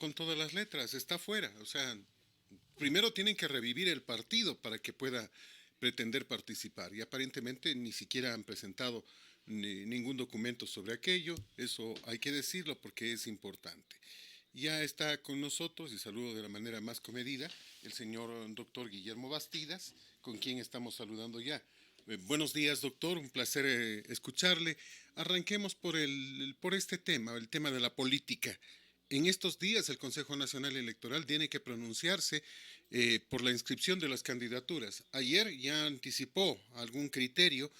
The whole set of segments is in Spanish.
con todas las letras, está fuera. O sea, primero tienen que revivir el partido para que pueda pretender participar. Y aparentemente ni siquiera han presentado ningún documento sobre aquello. Eso hay que decirlo porque es importante. Ya está con nosotros, y saludo de la manera más comedida, el señor doctor Guillermo Bastidas, con quien estamos saludando ya. Buenos días, doctor, un placer escucharle. Arranquemos por este tema, el tema de la política. En estos días el Consejo Nacional Electoral tiene que pronunciarse por la inscripción de las candidaturas. Ayer ya anticipó algún criterio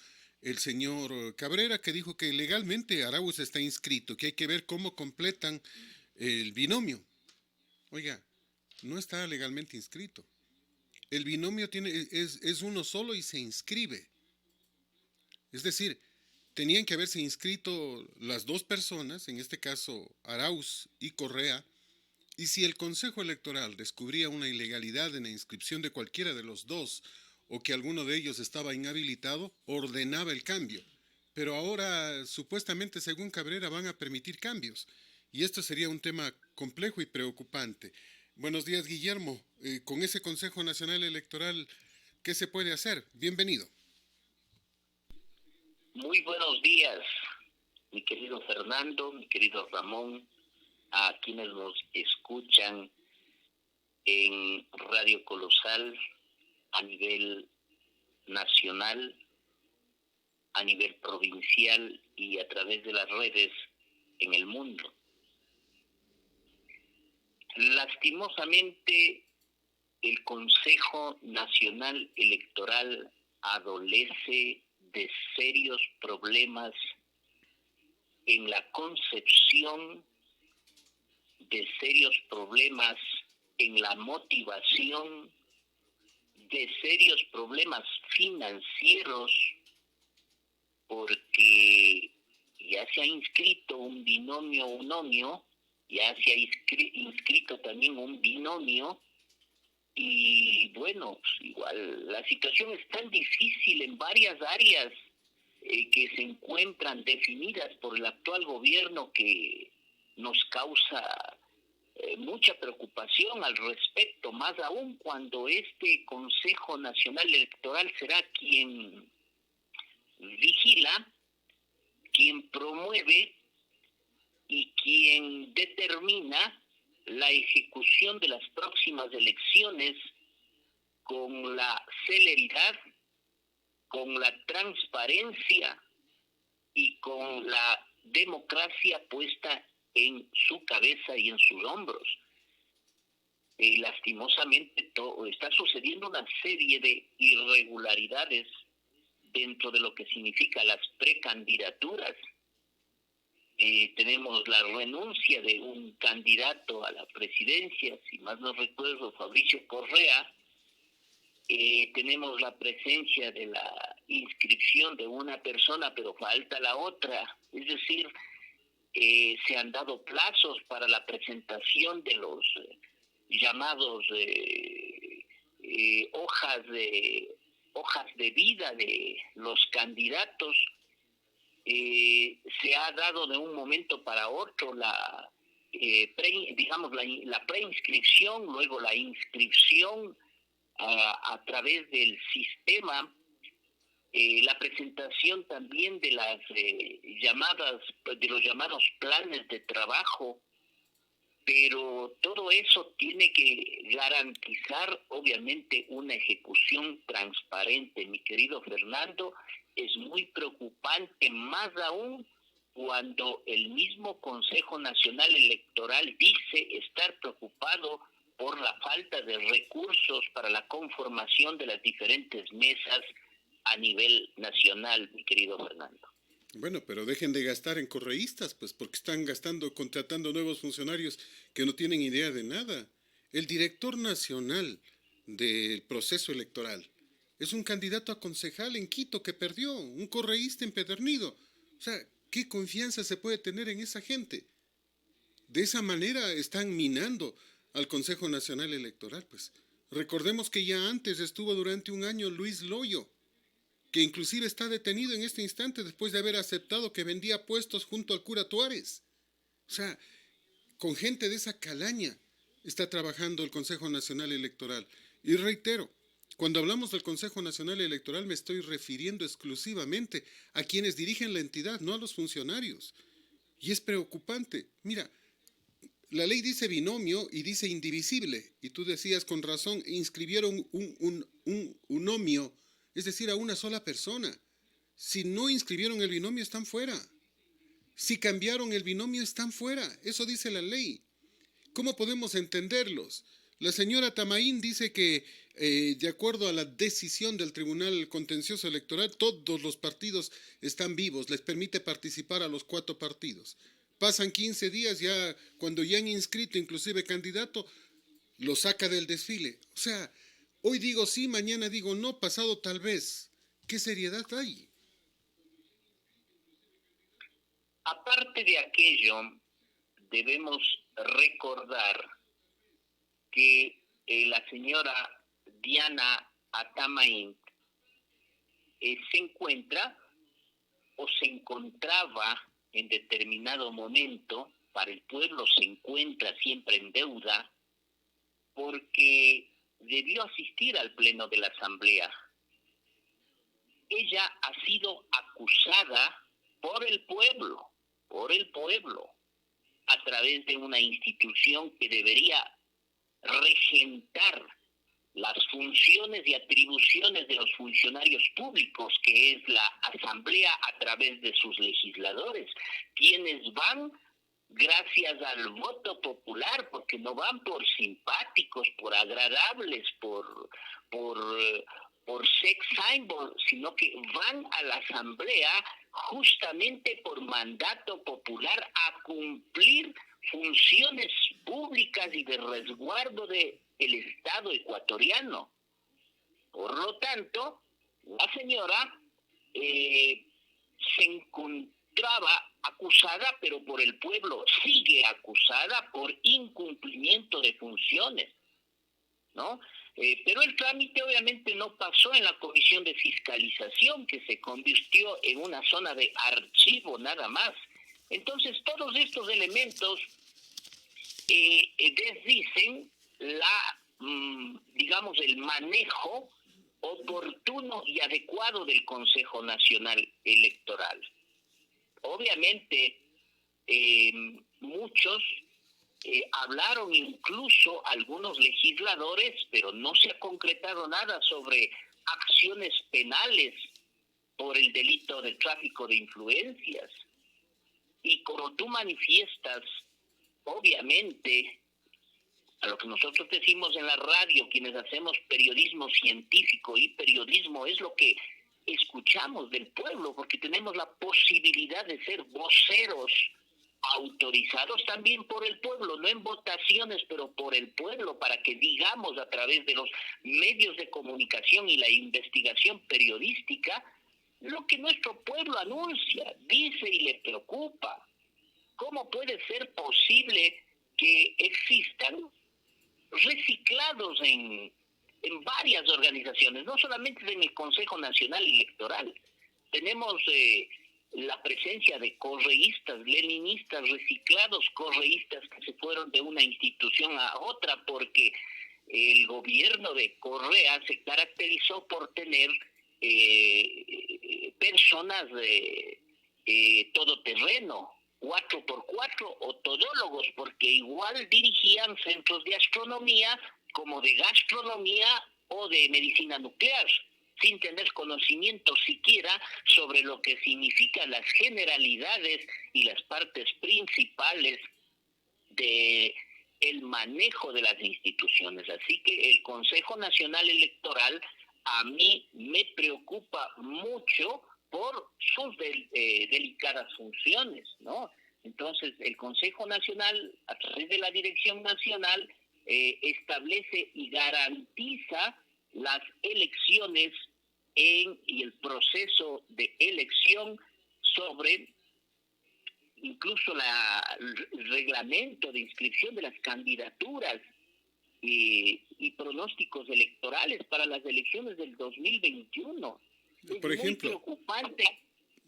el señor Cabrera, que dijo que legalmente Arauz está inscrito, que hay que ver cómo completan el binomio. Oiga, no está legalmente inscrito. El binomio es uno solo y se inscribe. Es decir, tenían que haberse inscrito las dos personas, en este caso Arauz y Correa, y si el Consejo Electoral descubría una ilegalidad en la inscripción de cualquiera de los dos o que alguno de ellos estaba inhabilitado, ordenaba el cambio. Pero ahora, supuestamente, según Cabrera, van a permitir cambios. Y esto sería un tema complejo y preocupante. Buenos días, Guillermo. Con ese Consejo Nacional Electoral, ¿qué se puede hacer? Bienvenido. Muy buenos días, mi querido Fernando, mi querido Ramón, a quienes nos escuchan en Radio Colosal a nivel nacional, a nivel provincial y a través de las redes en el mundo. Lastimosamente, el Consejo Nacional Electoral adolece de serios problemas en la concepción, de serios problemas en la motivación, de serios problemas financieros, porque ya se ha inscrito un binomio unomio, ya se ha inscrito también un binomio, y bueno, pues igual la situación es tan difícil en varias áreas que se encuentran definidas por el actual gobierno que nos causa mucha preocupación al respecto, más aún cuando este Consejo Nacional Electoral será quien vigila, quien promueve y quien determina la ejecución de las próximas elecciones con la celeridad, con la transparencia y con la democracia puesta en su cabeza y en sus hombros. Lastimosamente está sucediendo una serie de irregularidades dentro de lo que significa las precandidaturas. Tenemos la renuncia de un candidato a la presidencia, si más no recuerdo, Fabricio Correa. Tenemos la presencia de la inscripción de una persona, pero falta la otra. Es decir, se han dado plazos para la presentación de los llamados hojas de vida de los candidatos. Se ha dado de un momento para otro la preinscripción, luego la inscripción a través del sistema, la presentación también de de los llamados planes de trabajo, pero todo eso tiene que garantizar obviamente una ejecución transparente, mi querido Fernando. Es muy preocupante, más aún cuando el mismo Consejo Nacional Electoral dice estar preocupado por la falta de recursos para la conformación de las diferentes mesas a nivel nacional, mi querido Fernando. Bueno, pero dejen de gastar en correístas, pues, porque están gastando, contratando nuevos funcionarios que no tienen idea de nada. El director nacional del proceso electoral es un candidato a concejal en Quito que perdió, un correísta empedernido. O sea, ¿qué confianza se puede tener en esa gente? De esa manera están minando al Consejo Nacional Electoral, pues. Recordemos que ya antes estuvo durante un año Luis Loyo, que inclusive está detenido en este instante después de haber aceptado que vendía puestos junto al cura Tuárez. O sea, con gente de esa calaña está trabajando el Consejo Nacional Electoral. Y reitero, cuando hablamos del Consejo Nacional Electoral me estoy refiriendo exclusivamente a quienes dirigen la entidad, no a los funcionarios. Y es preocupante. Mira, la ley dice binomio y dice indivisible. Y tú decías con razón, inscribieron un unomio, es decir, a una sola persona. Si no inscribieron el binomio, están fuera. Si cambiaron el binomio, están fuera. Eso dice la ley. ¿Cómo podemos entenderlos? La señora Tamaín dice que, de acuerdo a la decisión del Tribunal Contencioso Electoral, todos los partidos están vivos, les permite participar a los 4 partidos. Pasan 15 días, ya cuando ya han inscrito inclusive candidato, lo saca del desfile. O sea, hoy digo sí, mañana digo no, pasado tal vez. ¿Qué seriedad hay? Aparte de aquello, debemos recordar que la señora Diana Atamain se encuentra o se encontraba en determinado momento, para el pueblo se encuentra siempre en deuda, porque debió asistir al pleno de la Asamblea. Ella ha sido acusada por el pueblo, a través de una institución que debería regentar las funciones y atribuciones de los funcionarios públicos, que es la Asamblea a través de sus legisladores, quienes van gracias al voto popular, porque no van por simpáticos, por agradables, por sex symbol, sino que van a la Asamblea justamente por mandato popular a cumplir funciones públicas y de resguardo del Estado ecuatoriano. Por lo tanto, la señora se encontraba acusada, pero por el pueblo sigue acusada por incumplimiento de funciones, ¿no? Pero el trámite obviamente no pasó en la comisión de fiscalización, que se convirtió en una zona de archivo nada más. Entonces, todos estos elementos desdicen digamos, el manejo oportuno y adecuado del Consejo Nacional Electoral. Obviamente, muchos hablaron, incluso algunos legisladores, pero no se ha concretado nada sobre acciones penales por el delito de tráfico de influencias. Y como tú manifiestas, obviamente, a lo que nosotros decimos en la radio, quienes hacemos periodismo científico y periodismo, es lo que escuchamos del pueblo, porque tenemos la posibilidad de ser voceros autorizados también por el pueblo, no en votaciones, pero por el pueblo, para que digamos a través de los medios de comunicación y la investigación periodística lo que nuestro pueblo anuncia, dice y le preocupa. ¿Cómo puede ser posible que existan reciclados en varias organizaciones, no solamente en el Consejo Nacional Electoral? Tenemos la presencia de correístas, leninistas, reciclados correístas que se fueron de una institución a otra porque el gobierno de Correa se caracterizó por tener personas de todoterreno, 4x4 o todólogos, porque igual dirigían centros de astronomía como de gastronomía o de medicina nuclear, sin tener conocimiento siquiera sobre lo que significan las generalidades y las partes principales de el manejo de las instituciones. Así que el Consejo Nacional Electoral a mí me preocupa mucho por sus delicadas funciones, ¿no? Entonces, el Consejo Nacional, a través de la Dirección Nacional, establece y garantiza las elecciones y el proceso de elección sobre incluso el reglamento de inscripción de las candidaturas y pronósticos electorales para las elecciones del 2021. Por ejemplo, muy preocupante.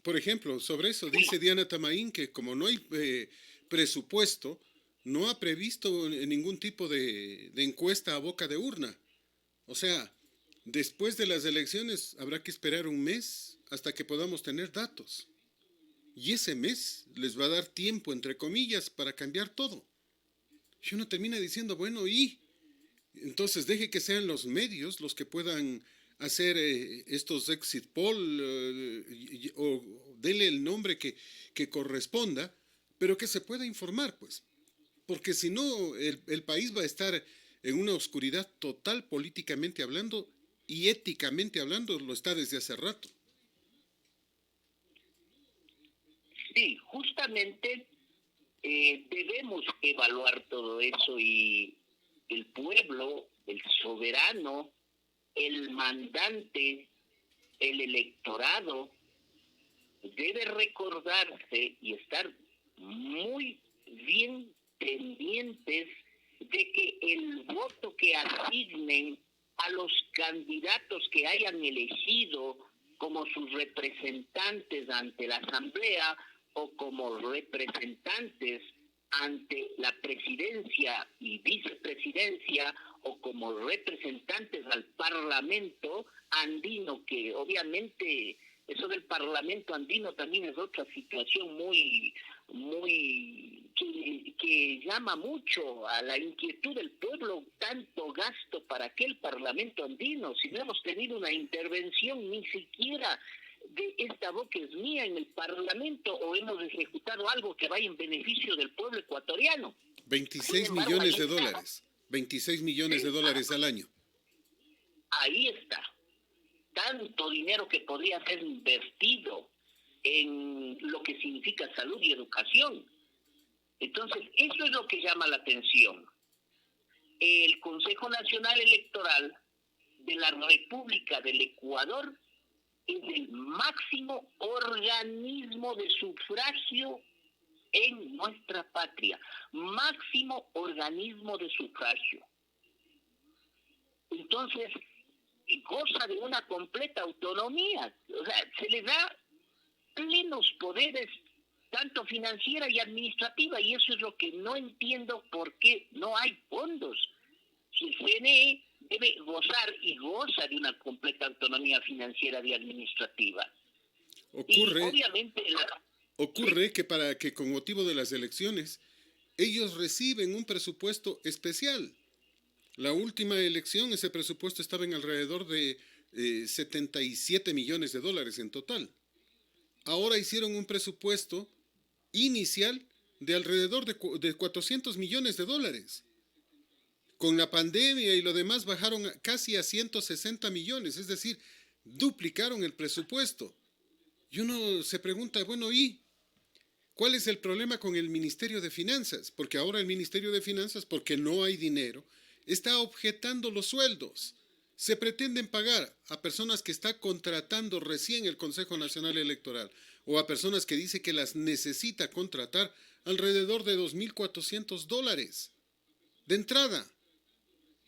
Por ejemplo, sobre eso dice Diana Tamaín que como no hay presupuesto, no ha previsto ningún tipo de encuesta a boca de urna. O sea, después de las elecciones habrá que esperar un mes hasta que podamos tener datos. Y ese mes les va a dar tiempo, entre comillas, para cambiar todo. Y uno termina diciendo, bueno, y entonces deje que sean los medios los que puedan hacer estos exit poll o dele el nombre que corresponda, pero que se pueda informar, pues. Porque si no, el país va a estar en una oscuridad total políticamente hablando y éticamente hablando, lo está desde hace rato. Sí, justamente debemos evaluar todo eso y el pueblo, el soberano, el mandante, el electorado, debe recordarse y estar muy bien pendientes de que el voto que asignen a los candidatos que hayan elegido como sus representantes ante la Asamblea o como representantes ante la presidencia y vicepresidencia o como representantes al Parlamento andino, que obviamente eso del Parlamento andino también es otra situación muy que llama mucho a la inquietud del pueblo, tanto gasto para aquel Parlamento andino, si no hemos tenido una intervención ni siquiera de esta boca es mía en el Parlamento o hemos ejecutado algo que vaya en beneficio del pueblo ecuatoriano. 26 millones de dólares, 26 millones de dólares al año. Ahí está. Tanto dinero que podría ser invertido en lo que significa salud y educación. Entonces, eso es lo que llama la atención. El Consejo Nacional Electoral de la República del Ecuador es el máximo organismo de sufragio en nuestra patria. Máximo organismo de sufragio. Entonces, goza de una completa autonomía. O sea, se le da plenos poderes, tanto financiera y administrativa, y eso es lo que no entiendo por qué no hay fondos. Si el CNE debe gozar y goza de una completa autonomía financiera y administrativa. Ocurre, y obviamente ocurre que para que con motivo de las elecciones ellos reciben un presupuesto especial. La última elección, ese presupuesto estaba en alrededor de 77 millones de dólares en total. Ahora hicieron un presupuesto inicial de alrededor de 400 millones de dólares. Con la pandemia y lo demás bajaron casi a 160 millones, es decir, duplicaron el presupuesto. Y uno se pregunta, bueno, ¿y cuál es el problema con el Ministerio de Finanzas? Porque ahora el Ministerio de Finanzas, porque no hay dinero, está objetando los sueldos. Se pretenden pagar a personas que está contratando recién el Consejo Nacional Electoral o a personas que dice que las necesita contratar alrededor de $2,400 de entrada.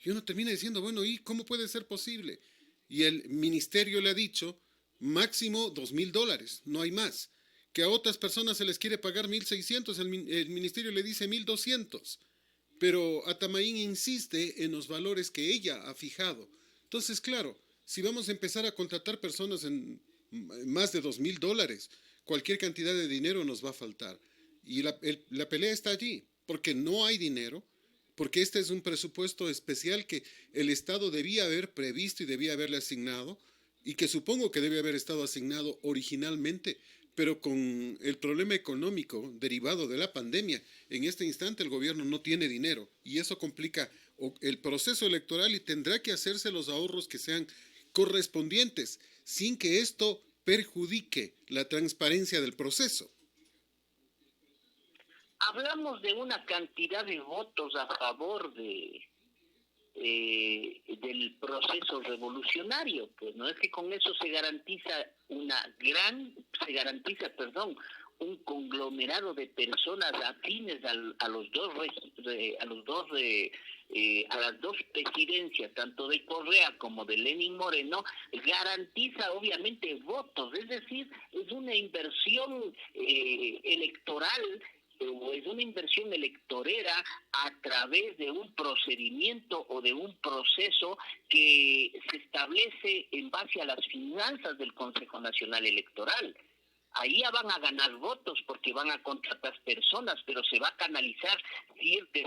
Y uno termina diciendo, bueno, ¿y cómo puede ser posible? Y el ministerio le ha dicho, máximo $2,000, no hay más. Que a otras personas se les quiere pagar 1,600, el ministerio le dice 1,200. Pero Atamaín insiste en los valores que ella ha fijado. Entonces, claro, si vamos a empezar a contratar personas en más de $2,000, cualquier cantidad de dinero nos va a faltar. Y la pelea está allí, porque no hay dinero, porque este es un presupuesto especial que el Estado debía haber previsto y debía haberle asignado, y que supongo que debe haber estado asignado originalmente, pero con el problema económico derivado de la pandemia, en este instante el gobierno no tiene dinero y eso complica el proceso electoral y tendrá que hacerse los ahorros que sean correspondientes, sin que esto perjudique la transparencia del proceso. Hablamos de una cantidad de votos a favor del proceso revolucionario, pues no es que con eso se garantiza un conglomerado de personas afines a las dos presidencias, tanto de Correa como de Lenín Moreno, garantiza obviamente votos, es decir, es una inversión electoral o es una inversión electorera a través de un procedimiento o de un proceso que se establece en base a las finanzas del Consejo Nacional Electoral. Ahí ya van a ganar votos porque van a contratar personas, pero se va a canalizar de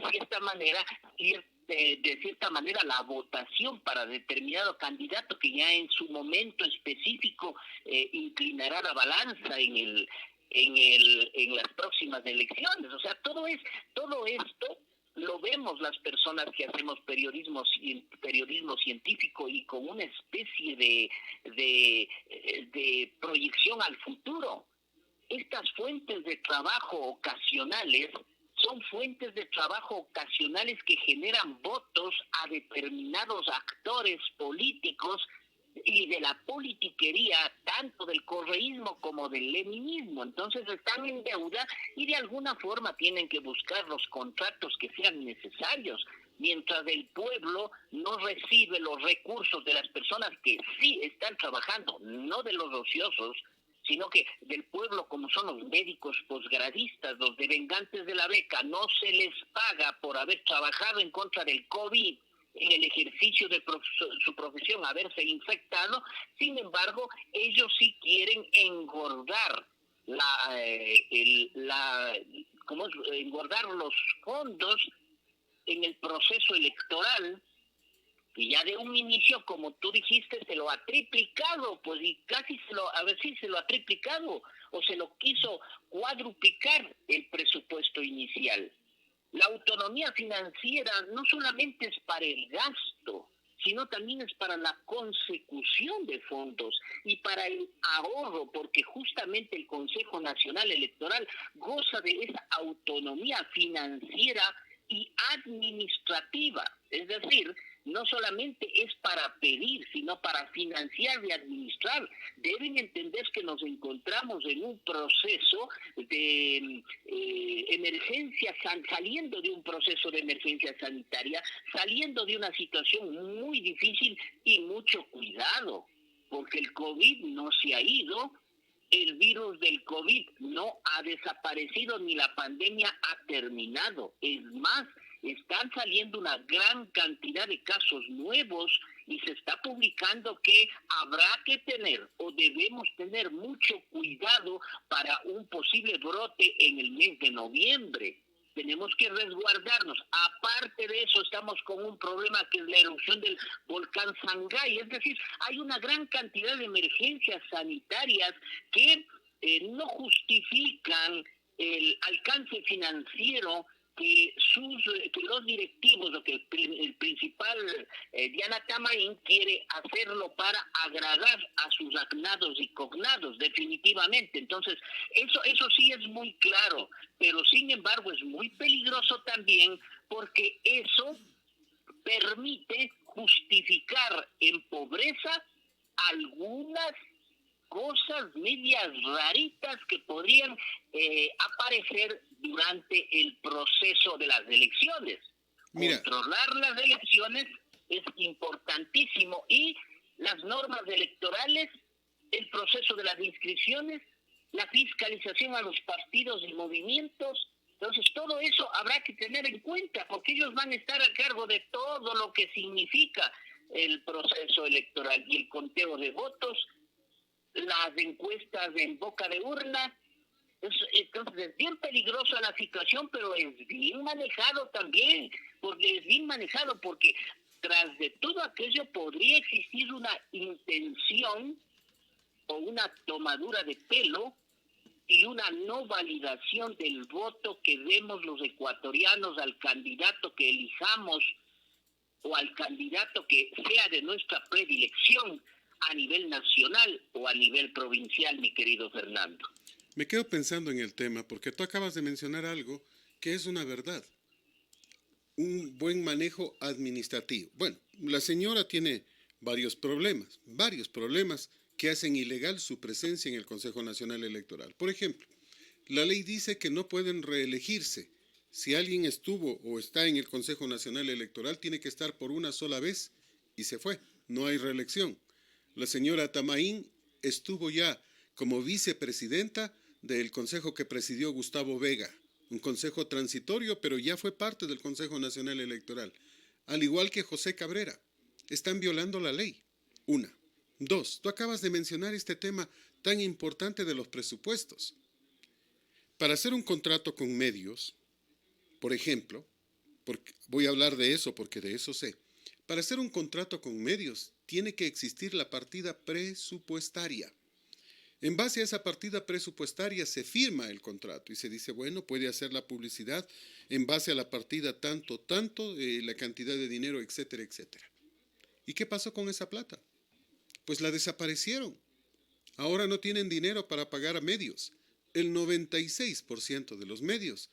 cierta manera la votación para determinado candidato que ya en su momento específico inclinará la balanza en las próximas elecciones. O sea, todo esto lo vemos las personas que hacemos periodismo científico y con una especie de proyección al futuro. Estas fuentes de trabajo ocasionales son fuentes de trabajo ocasionales que generan votos a determinados actores políticos y de la politiquería, tanto del correísmo como del leninismo. Entonces están en deuda y de alguna forma tienen que buscar los contratos que sean necesarios, mientras el pueblo no recibe los recursos de las personas que sí están trabajando, no de los ociosos, sino que del pueblo, como son los médicos posgradistas, los devengantes de la beca, no se les paga por haber trabajado en contra del COVID en el ejercicio de su profesión, haberse infectado. Sin embargo, ellos sí quieren engordar engordar los fondos en el proceso electoral, y ya de un inicio, como tú dijiste, se lo ha triplicado, pues, y casi se lo ha triplicado, o se lo quiso cuadruplicar el presupuesto inicial. La autonomía financiera no solamente es para el gasto, sino también es para la consecución de fondos y para el ahorro, porque justamente el Consejo Nacional Electoral goza de esa autonomía financiera y administrativa. Es decir, no solamente es para pedir, sino para financiar y administrar. Deben entender que nos encontramos en un proceso de emergencia, saliendo de un proceso de emergencia sanitaria, saliendo de una situación muy difícil, y mucho cuidado, porque el COVID no se ha ido. El virus del COVID no ha desaparecido, ni la pandemia ha terminado. Es más, están saliendo una gran cantidad de casos nuevos y se está publicando que habrá que tener o debemos tener mucho cuidado para un posible brote en el mes de noviembre. Tenemos que resguardarnos. Aparte de eso, estamos con un problema que es la erupción del volcán Sangay. Es decir, hay una gran cantidad de emergencias sanitarias que no justifican el alcance financiero que los directivos, o que el principal Diana Tamaín quiere hacerlo para agradar a sus agnados y cognados, definitivamente. Entonces, eso sí es muy claro, pero sin embargo es muy peligroso también, porque eso permite justificar en pobreza algunas cosas medias raritas que podrían aparecer durante el proceso de las elecciones. Mira, Controlar las elecciones es importantísimo, y las normas electorales, el proceso de las inscripciones, la fiscalización a los partidos y movimientos. Entonces, todo eso habrá que tener en cuenta, porque ellos van a estar a cargo de todo lo que significa el proceso electoral y el conteo de votos, las encuestas en boca de urna. Entonces es bien peligrosa la situación, pero es bien manejado también, porque tras de todo aquello podría existir una intención o una tomadura de pelo y una no validación del voto que demos los ecuatorianos al candidato que elijamos, o al candidato que sea de nuestra predilección, a nivel nacional o a nivel provincial, mi querido Fernando. me quedo pensando en el tema porque tú acabas de mencionar algo que es una verdad. Un buen manejo administrativo. Bueno, la señora tiene varios problemas que hacen ilegal su presencia en el Consejo Nacional Electoral. Por ejemplo, la ley dice que no pueden reelegirse. Si alguien estuvo o está en el Consejo Nacional Electoral, tiene que estar por una sola vez y se fue. No hay reelección. La señora Tamaín estuvo ya como vicepresidenta del consejo que presidió Gustavo Vega. un consejo transitorio, pero ya fue parte del Consejo Nacional Electoral, al igual que José Cabrera. Están violando la ley. Una. Dos, tú acabas de mencionar este tema tan importante de los presupuestos. Para hacer un contrato con medios, por ejemplo, voy a hablar de eso porque de eso sé. Para hacer un contrato con medios, tiene que existir la partida presupuestaria. En base a esa partida presupuestaria se firma el contrato y se dice, bueno, puede hacer la publicidad en base a la partida tanto, la cantidad de dinero, etcétera, etcétera. ¿Y qué pasó con esa plata? Pues la desaparecieron. Ahora no tienen dinero para pagar a medios. El 96% de los medios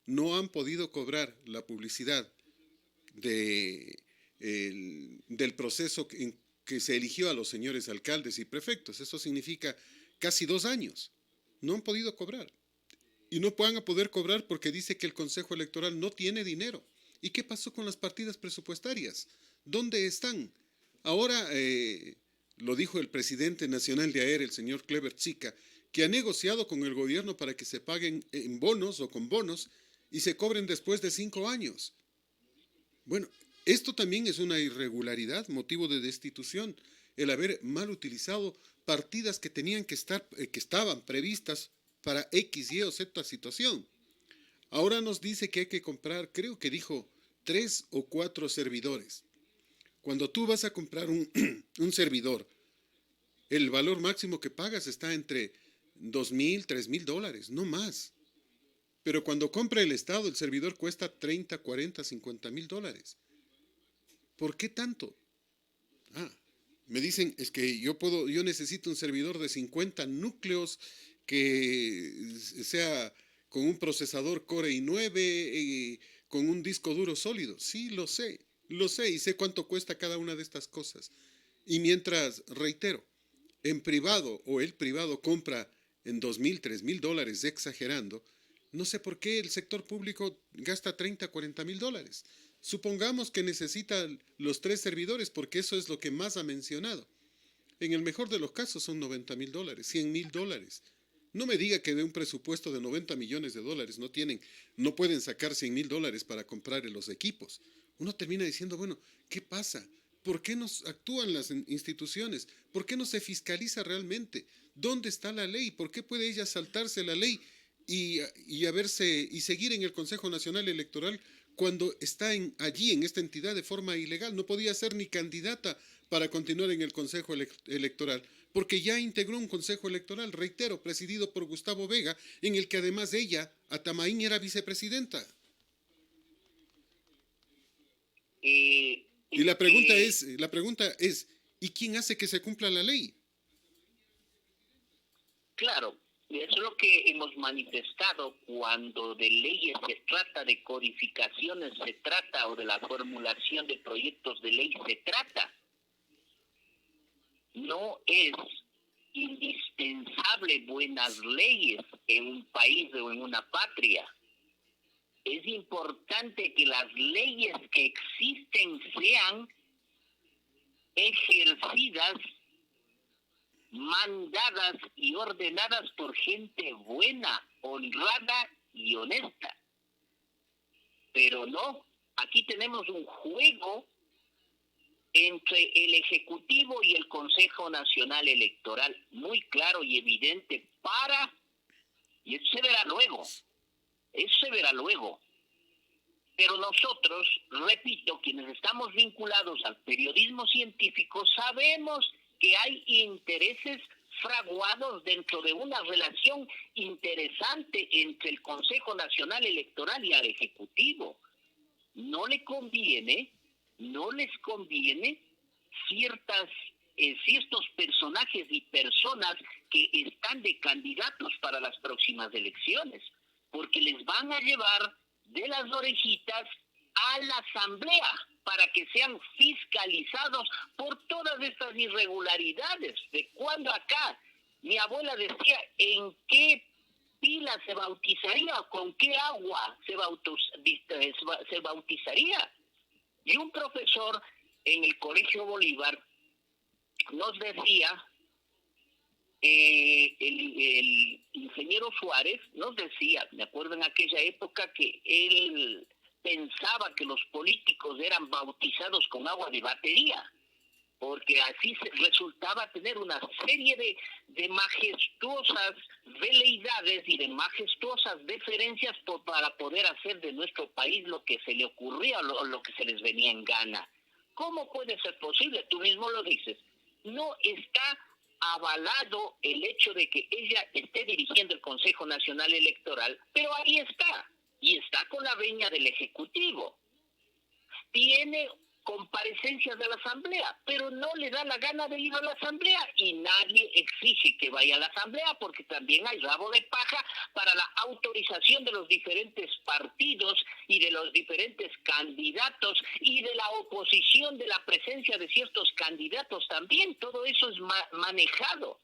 no han podido cobrar la publicidad del proceso en que se eligió a los señores alcaldes y prefectos. Eso significa casi 2 años. No han podido cobrar. Y no van a poder cobrar porque dice que el Consejo Electoral no tiene dinero. ¿Y qué pasó con las partidas presupuestarias? ¿Dónde están? Ahora, lo dijo el presidente nacional de AER, el señor Clever Chica, que ha negociado con el gobierno para que se paguen en bonos o con bonos y se cobren después de 5 años. Bueno, esto también es una irregularidad, motivo de destitución, el haber mal utilizado partidas que tenían que estaban previstas para X, Y o Z situación. Ahora nos dice que hay que comprar, creo que dijo, 3 o 4 servidores. Cuando tú vas a comprar un servidor, el valor máximo que pagas está entre $2,000, $3,000, no más. Pero cuando compra el Estado, el servidor cuesta 30, 40, 50 mil dólares. ¿Por qué tanto? Me dicen, es que yo necesito un servidor de 50 núcleos que sea con un procesador Core i9, con un disco duro sólido. Sí, lo sé y sé cuánto cuesta cada una de estas cosas. Y mientras, reitero, en privado o el privado compra en $2,000, $3,000, exagerando, no sé por qué el sector público gasta 30, 40 mil dólares. Supongamos que necesita los 3 servidores porque eso es lo que más ha mencionado. En el mejor de los casos son 90 mil dólares, 100 mil dólares. No me diga que de un presupuesto de 90 millones de dólares no pueden sacar 100 mil dólares para comprar los equipos. Uno termina diciendo, bueno, ¿qué pasa? ¿Por qué no actúan las instituciones? ¿Por qué no se fiscaliza realmente? ¿Dónde está la ley? ¿Por qué puede ella saltarse la ley y seguir en el Consejo Nacional Electoral cuando está allí en esta entidad de forma ilegal? No podía ser ni candidata para continuar en el Consejo Electoral, porque ya integró un Consejo Electoral, reitero, presidido por Gustavo Vega, en el que además ella, Atamaín, era vicepresidenta. Y la pregunta es, ¿y quién hace que se cumpla la ley? Claro, eso es lo que hemos manifestado cuando de leyes se trata, de codificaciones se trata, o de la formulación de proyectos de ley se trata. No es indispensable buenas leyes en un país o en una patria. Es importante que las leyes que existen sean ejercidas, mandadas y ordenadas por gente buena, honrada y honesta. Pero no, aquí tenemos un juego entre el Ejecutivo y el Consejo Nacional Electoral, muy claro y evidente y eso se verá luego. Pero nosotros, repito, quienes estamos vinculados al periodismo científico, sabemos que hay intereses fraguados dentro de una relación interesante entre el Consejo Nacional Electoral y al Ejecutivo. No les conviene ciertos personajes y personas que están de candidatos para las próximas elecciones, porque les van a llevar de las orejitas a la asamblea para que sean fiscalizados por todas estas irregularidades. De cuando acá mi abuela decía, ¿en qué pila se bautizaría? ¿Con qué agua se bautizaría? Y un profesor en el Colegio Bolívar nos decía el ingeniero Suárez nos decía, me acuerdo en aquella época, que él pensaba que los políticos eran bautizados con agua de batería, porque así se resultaba tener una serie de majestuosas veleidades y de majestuosas deferencias para poder hacer de nuestro país lo que se le ocurría o lo que se les venía en gana. ¿Cómo puede ser posible? Tú mismo lo dices. No está avalado el hecho de que ella esté dirigiendo el Consejo Nacional Electoral, pero ahí está, y está con la veña del Ejecutivo. Tiene comparecencias de la Asamblea, pero no le da la gana de ir a la Asamblea y nadie exige que vaya a la Asamblea porque también hay rabo de paja para la autorización de los diferentes partidos y de los diferentes candidatos y de la oposición de la presencia de ciertos candidatos también. Todo eso es manejado.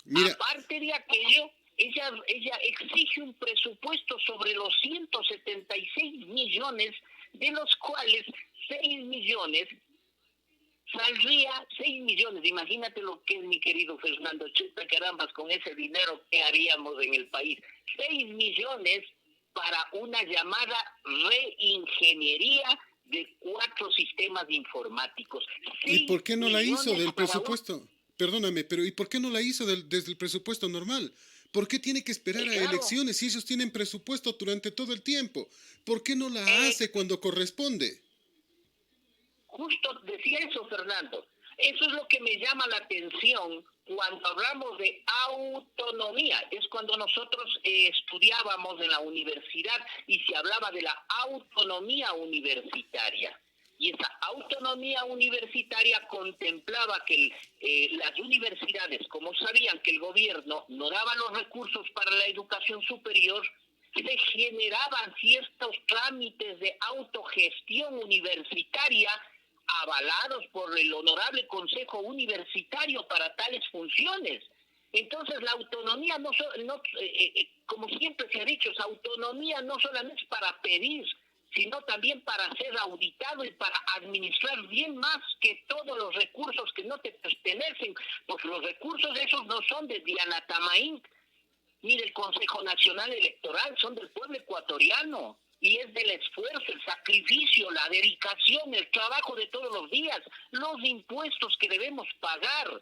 Mira, Aparte de aquello, ella exige un presupuesto sobre los 176 millones, de los cuales 6 millones saldría 6 millones. Imagínate lo que es, mi querido Fernando, chuta carambas, con ese dinero que haríamos en el país. 6 millones para una llamada reingeniería de 4 sistemas informáticos. ¿y 6 por qué no la hizo millones del para un... presupuesto? Perdóname, pero ¿y por qué no la hizo desde el presupuesto normal? ¿Por qué tiene que esperar a Claro, elecciones si ellos tienen presupuesto durante todo el tiempo? ¿Por qué no la eh, hace cuando corresponde? justo decía eso, Fernando. Eso es lo que me llama la atención cuando hablamos de autonomía. Es cuando nosotros estudiábamos en la universidad y se hablaba de la autonomía universitaria. Y esa autonomía universitaria contemplaba que las universidades, como sabían que el gobierno no daba los recursos para la educación superior, se generaban ciertos trámites de autogestión universitaria avalados por el honorable Consejo Universitario para tales funciones. Entonces la autonomía como siempre se ha dicho, esa autonomía no solamente es para pedir, sino también para ser auditado y para administrar bien más que todos los recursos que no te pertenecen, porque los recursos esos no son de Diana Tamaín ni del Consejo Nacional Electoral, son del pueblo ecuatoriano. Y es del esfuerzo, el sacrificio, la dedicación, el trabajo de todos los días, los impuestos que debemos pagar.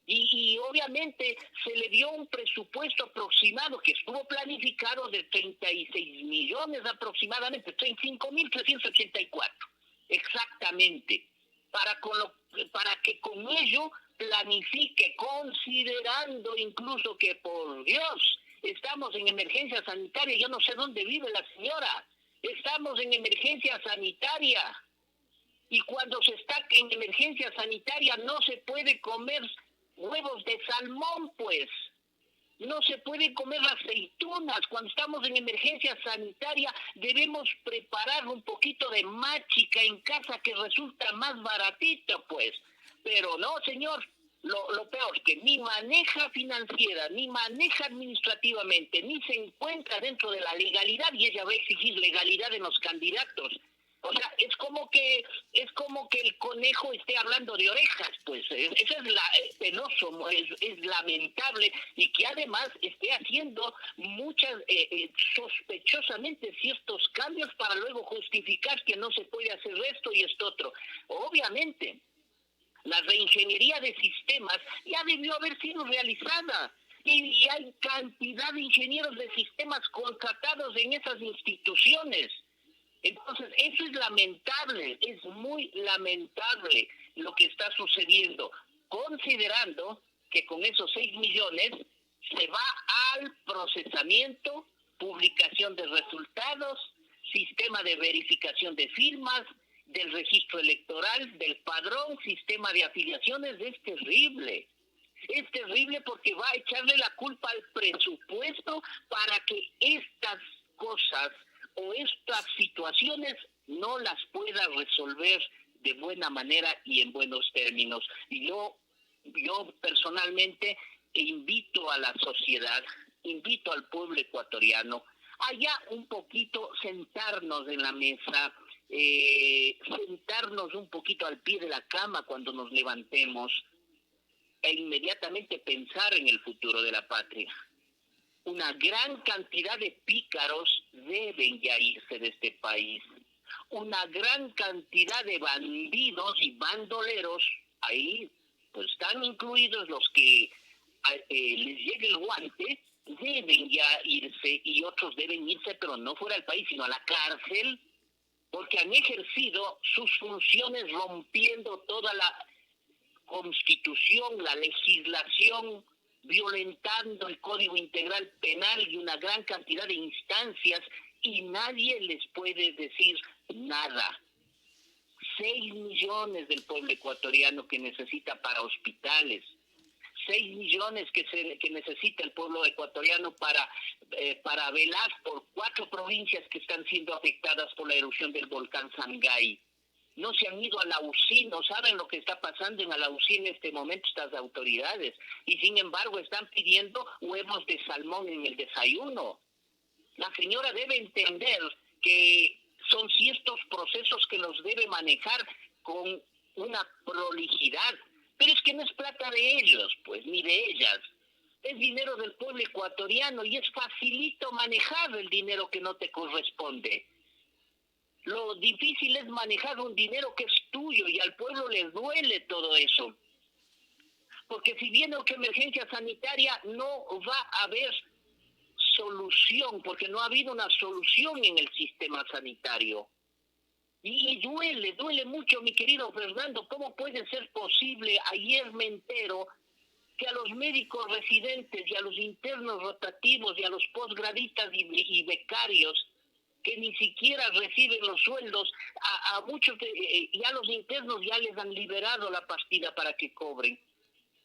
Y obviamente se le dio un presupuesto aproximado que estuvo planificado de 36 millones aproximadamente, 35.384, exactamente, para que con ello planifique, considerando incluso que, por Dios, estamos en emergencia sanitaria. Yo no sé dónde vive la señora. Estamos en emergencia sanitaria. Y cuando se está en emergencia sanitaria no se puede comer huevos de salmón, pues. No se puede comer aceitunas. Cuando estamos en emergencia sanitaria debemos preparar un poquito de machica en casa, que resulta más baratito, pues. Pero no, señor. Lo peor es que ni maneja financiera, ni maneja administrativamente, ni se encuentra dentro de la legalidad, y ella va a exigir legalidad en los candidatos. O sea, es como que el conejo esté hablando de orejas, pues. Eso es penoso, es lamentable, y que además esté haciendo muchas, sospechosamente, ciertos cambios para luego justificar que no se puede hacer esto y esto otro. Obviamente, la reingeniería de sistemas ya debió haber sido realizada. Y hay cantidad de ingenieros de sistemas contratados en esas instituciones. Entonces, eso es lamentable, es muy lamentable lo que está sucediendo, considerando que con esos 6 millones se va al procesamiento, publicación de resultados, sistema de verificación de firmas, del registro electoral, del padrón, sistema de afiliaciones. Es terrible. Es terrible porque va a echarle la culpa al presupuesto para que estas cosas o estas situaciones no las pueda resolver de buena manera y en buenos términos. Y yo personalmente invito a la sociedad, invito al pueblo ecuatoriano a ya un poquito sentarnos en la mesa, sentarnos un poquito al pie de la cama cuando nos levantemos, inmediatamente pensar en el futuro de la patria. Una gran cantidad de pícaros deben ya irse de este país. Una gran cantidad de bandidos y bandoleros, ahí pues están incluidos los que les llegue el guante, deben ya irse, y otros deben irse, pero no fuera del país, sino a la cárcel, porque han ejercido sus funciones rompiendo toda la constitución, la legislación, violentando el Código Integral Penal y una gran cantidad de instancias, y nadie les puede decir nada. 6 millones del pueblo ecuatoriano que necesita para hospitales, 6 millones que necesita el pueblo ecuatoriano para velar por 4 provincias que están siendo afectadas por la erupción del volcán Sangay. No se han ido a la UCI, no saben lo que está pasando en la UCI en este momento estas autoridades, y sin embargo están pidiendo huevos de salmón en el desayuno. La señora debe entender que son ciertos procesos que los debe manejar con una prolijidad, pero es que no es plata de ellos, pues, ni de ellas. Es dinero del pueblo ecuatoriano y es facilito manejar el dinero que no te corresponde. Lo difícil es manejar un dinero que es tuyo, y al pueblo le duele todo eso. Porque si viene otra emergencia sanitaria, no va a haber solución, porque no ha habido una solución en el sistema sanitario. Y duele mucho, mi querido Fernando. ¿Cómo puede ser posible? Ayer me entero que a los médicos residentes y a los internos rotativos y a los posgradistas y becarios que ni siquiera reciben los sueldos, a muchos ya los internos ya les han liberado la pastilla para que cobren.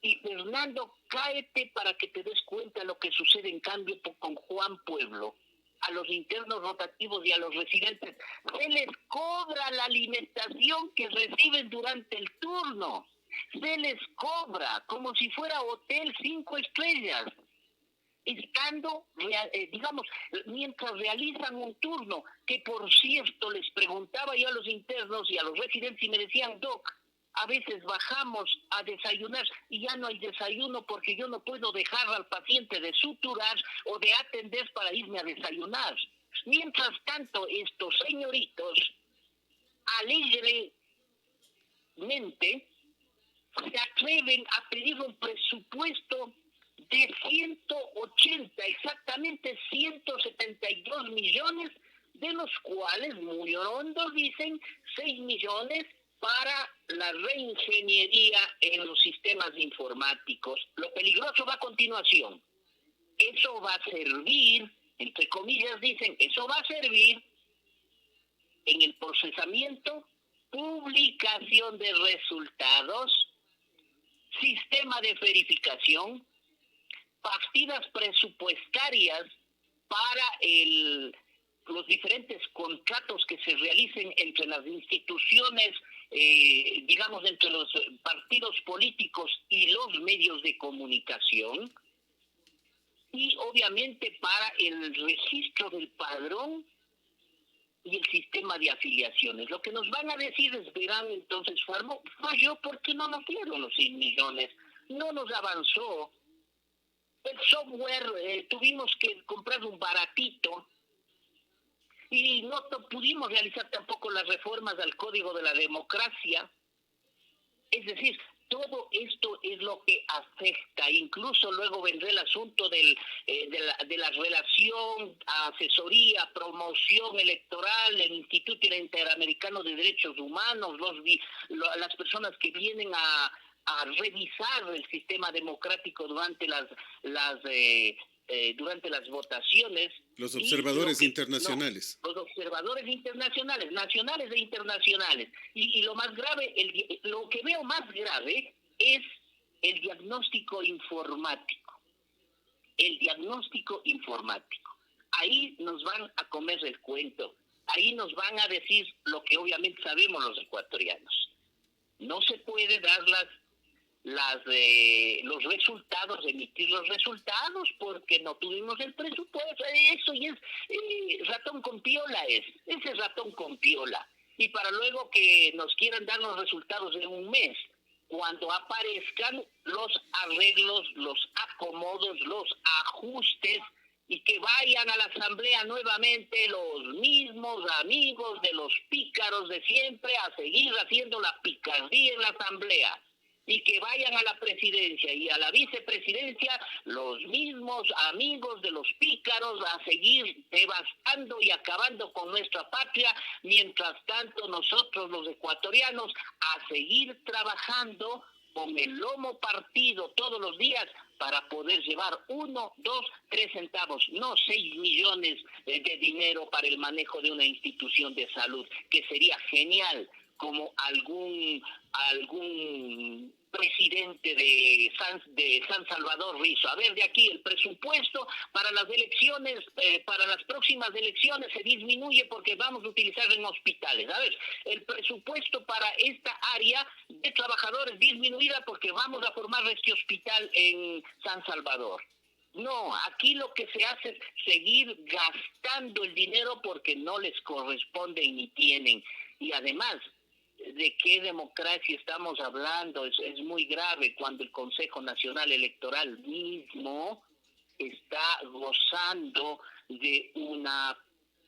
Y Fernando, cáete para que te des cuenta de lo que sucede en cambio con Juan Pueblo. A los internos rotativos y a los residentes se les cobra la alimentación que reciben durante el turno. Se les cobra como si fuera hotel 5 estrellas. Estando, digamos, mientras realizan un turno, que por cierto les preguntaba yo a los internos y a los residentes y me decían, Doc, a veces bajamos a desayunar y ya no hay desayuno porque yo no puedo dejar al paciente de suturar o de atender para irme a desayunar. Mientras tanto, estos señoritos alegremente se atreven a pedir un presupuesto de 180, exactamente 172 millones, de los cuales muy hondo dicen 6 millones para la reingeniería en los sistemas informáticos. Lo peligroso va a continuación. Eso va a servir, entre comillas dicen, eso va a servir en el procesamiento, publicación de resultados, sistema de verificación, partidas presupuestarias para los diferentes contratos que se realicen entre las instituciones, digamos, entre los partidos políticos y los medios de comunicación, y obviamente para el registro del padrón y el sistema de afiliaciones. Lo que nos van a decir es, verán, entonces falló porque no nos dieron los 6 millones, no nos avanzó. El software tuvimos que comprar un baratito y no pudimos realizar tampoco las reformas al Código de la Democracia. Es decir, todo esto es lo que afecta. Incluso luego vendrá el asunto de la relación, asesoría, promoción electoral, el Instituto Interamericano de Derechos Humanos, las personas que vienen a revisar el sistema democrático durante las votaciones. Los observadores internacionales. Los observadores internacionales, nacionales e internacionales. Y lo más grave, lo que veo más grave es el diagnóstico informático. El diagnóstico informático. Ahí nos van a comer el cuento. Ahí nos van a decir lo que obviamente sabemos los ecuatorianos. No se puede dar los resultados, emitir los resultados porque no tuvimos el presupuesto. Eso y es ratón con piola, ese es ratón con piola. Y para luego que nos quieran dar los resultados en un mes. cuando aparezcan los arreglos, los acomodos, los ajustes, y que vayan a la asamblea nuevamente los mismos amigos de los pícaros de siempre a seguir haciendo la picardía en la asamblea, y que vayan a la presidencia y a la vicepresidencia los mismos amigos de los pícaros a seguir devastando y acabando con nuestra patria, mientras tanto nosotros los ecuatorianos a seguir trabajando con el lomo partido todos los días para poder llevar 1, 2, 3 centavos, no 6 millones de dinero para el manejo de una institución de salud, que sería genial, como algún presidente de San Salvador Rizo. A ver, de aquí el presupuesto para las elecciones, para las próximas elecciones se disminuye porque vamos a utilizar en hospitales. A ver, el presupuesto para esta área de trabajadores disminuida porque vamos a formar este hospital en San Salvador. No, aquí lo que se hace es seguir gastando el dinero porque no les corresponde ni tienen. Y además, ¿de qué democracia estamos hablando? Es muy grave cuando el Consejo Nacional Electoral mismo está gozando de una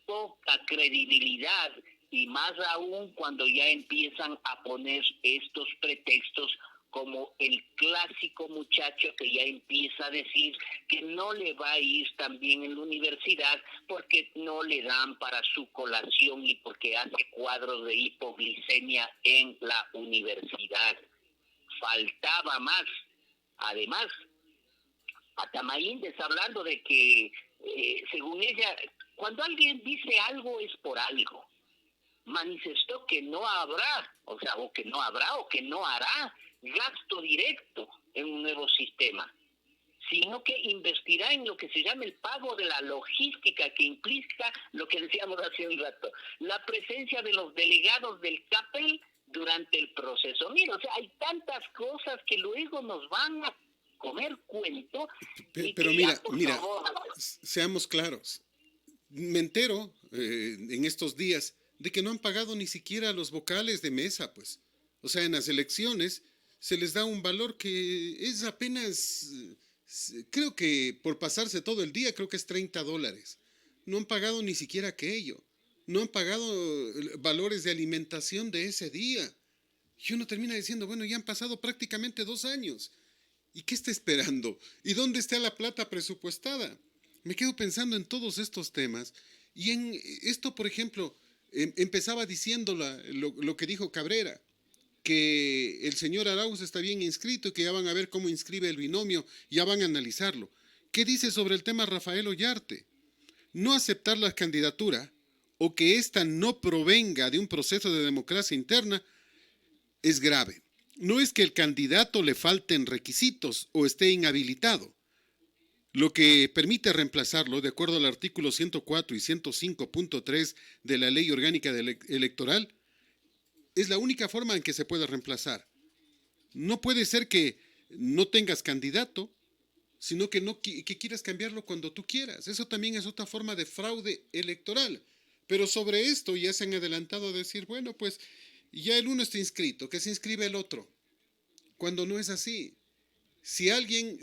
poca credibilidad, y más aún cuando ya empiezan a poner estos pretextos, como el clásico muchacho que ya empieza a decir que no le va a ir tan bien en la universidad porque no le dan para su colación y porque hace cuadros de hipoglicemia en la universidad. Faltaba más. Además, Atamaíndes hablando de que, según ella, cuando alguien dice algo es por algo. Manifestó que no habrá, o que no habrá o que no hará gasto directo en un nuevo sistema, sino que investirá en lo que se llama el pago de la logística, que implica lo que decíamos hace un rato, la presencia de los delegados del CAPEL durante el proceso. Mira, hay tantas cosas que luego nos van a comer cuento. Pero mira, seamos claros. Me entero en estos días de que no han pagado ni siquiera los vocales de mesa, pues. O sea, en las elecciones se les da un valor que es apenas, creo que por pasarse todo el día, creo que es $30. No han pagado ni siquiera aquello. No han pagado valores de alimentación de ese día. Y uno termina diciendo, bueno, ya han pasado prácticamente 2 años. ¿Y qué está esperando? ¿Y dónde está la plata presupuestada? Me quedo pensando en todos estos temas. Y en esto, por ejemplo, empezaba diciendo lo que dijo Cabrera, que el señor Arauz está bien inscrito y que ya van a ver cómo inscribe el binomio, ya van a analizarlo. ¿Qué dice sobre el tema Rafael Ollarte? No aceptar la candidatura o que ésta no provenga de un proceso de democracia interna es grave. No es que el candidato le falten requisitos o esté inhabilitado. Lo que permite reemplazarlo, de acuerdo al artículo 104 y 105.3 de la Ley Orgánica Electoral, es la única forma en que se puede reemplazar. No puede ser que no tengas candidato, sino que quieras cambiarlo cuando tú quieras. Eso también es otra forma de fraude electoral. Pero sobre esto ya se han adelantado a decir, bueno, pues ya el uno está inscrito, que se inscribe el otro. Cuando no es así. Si alguien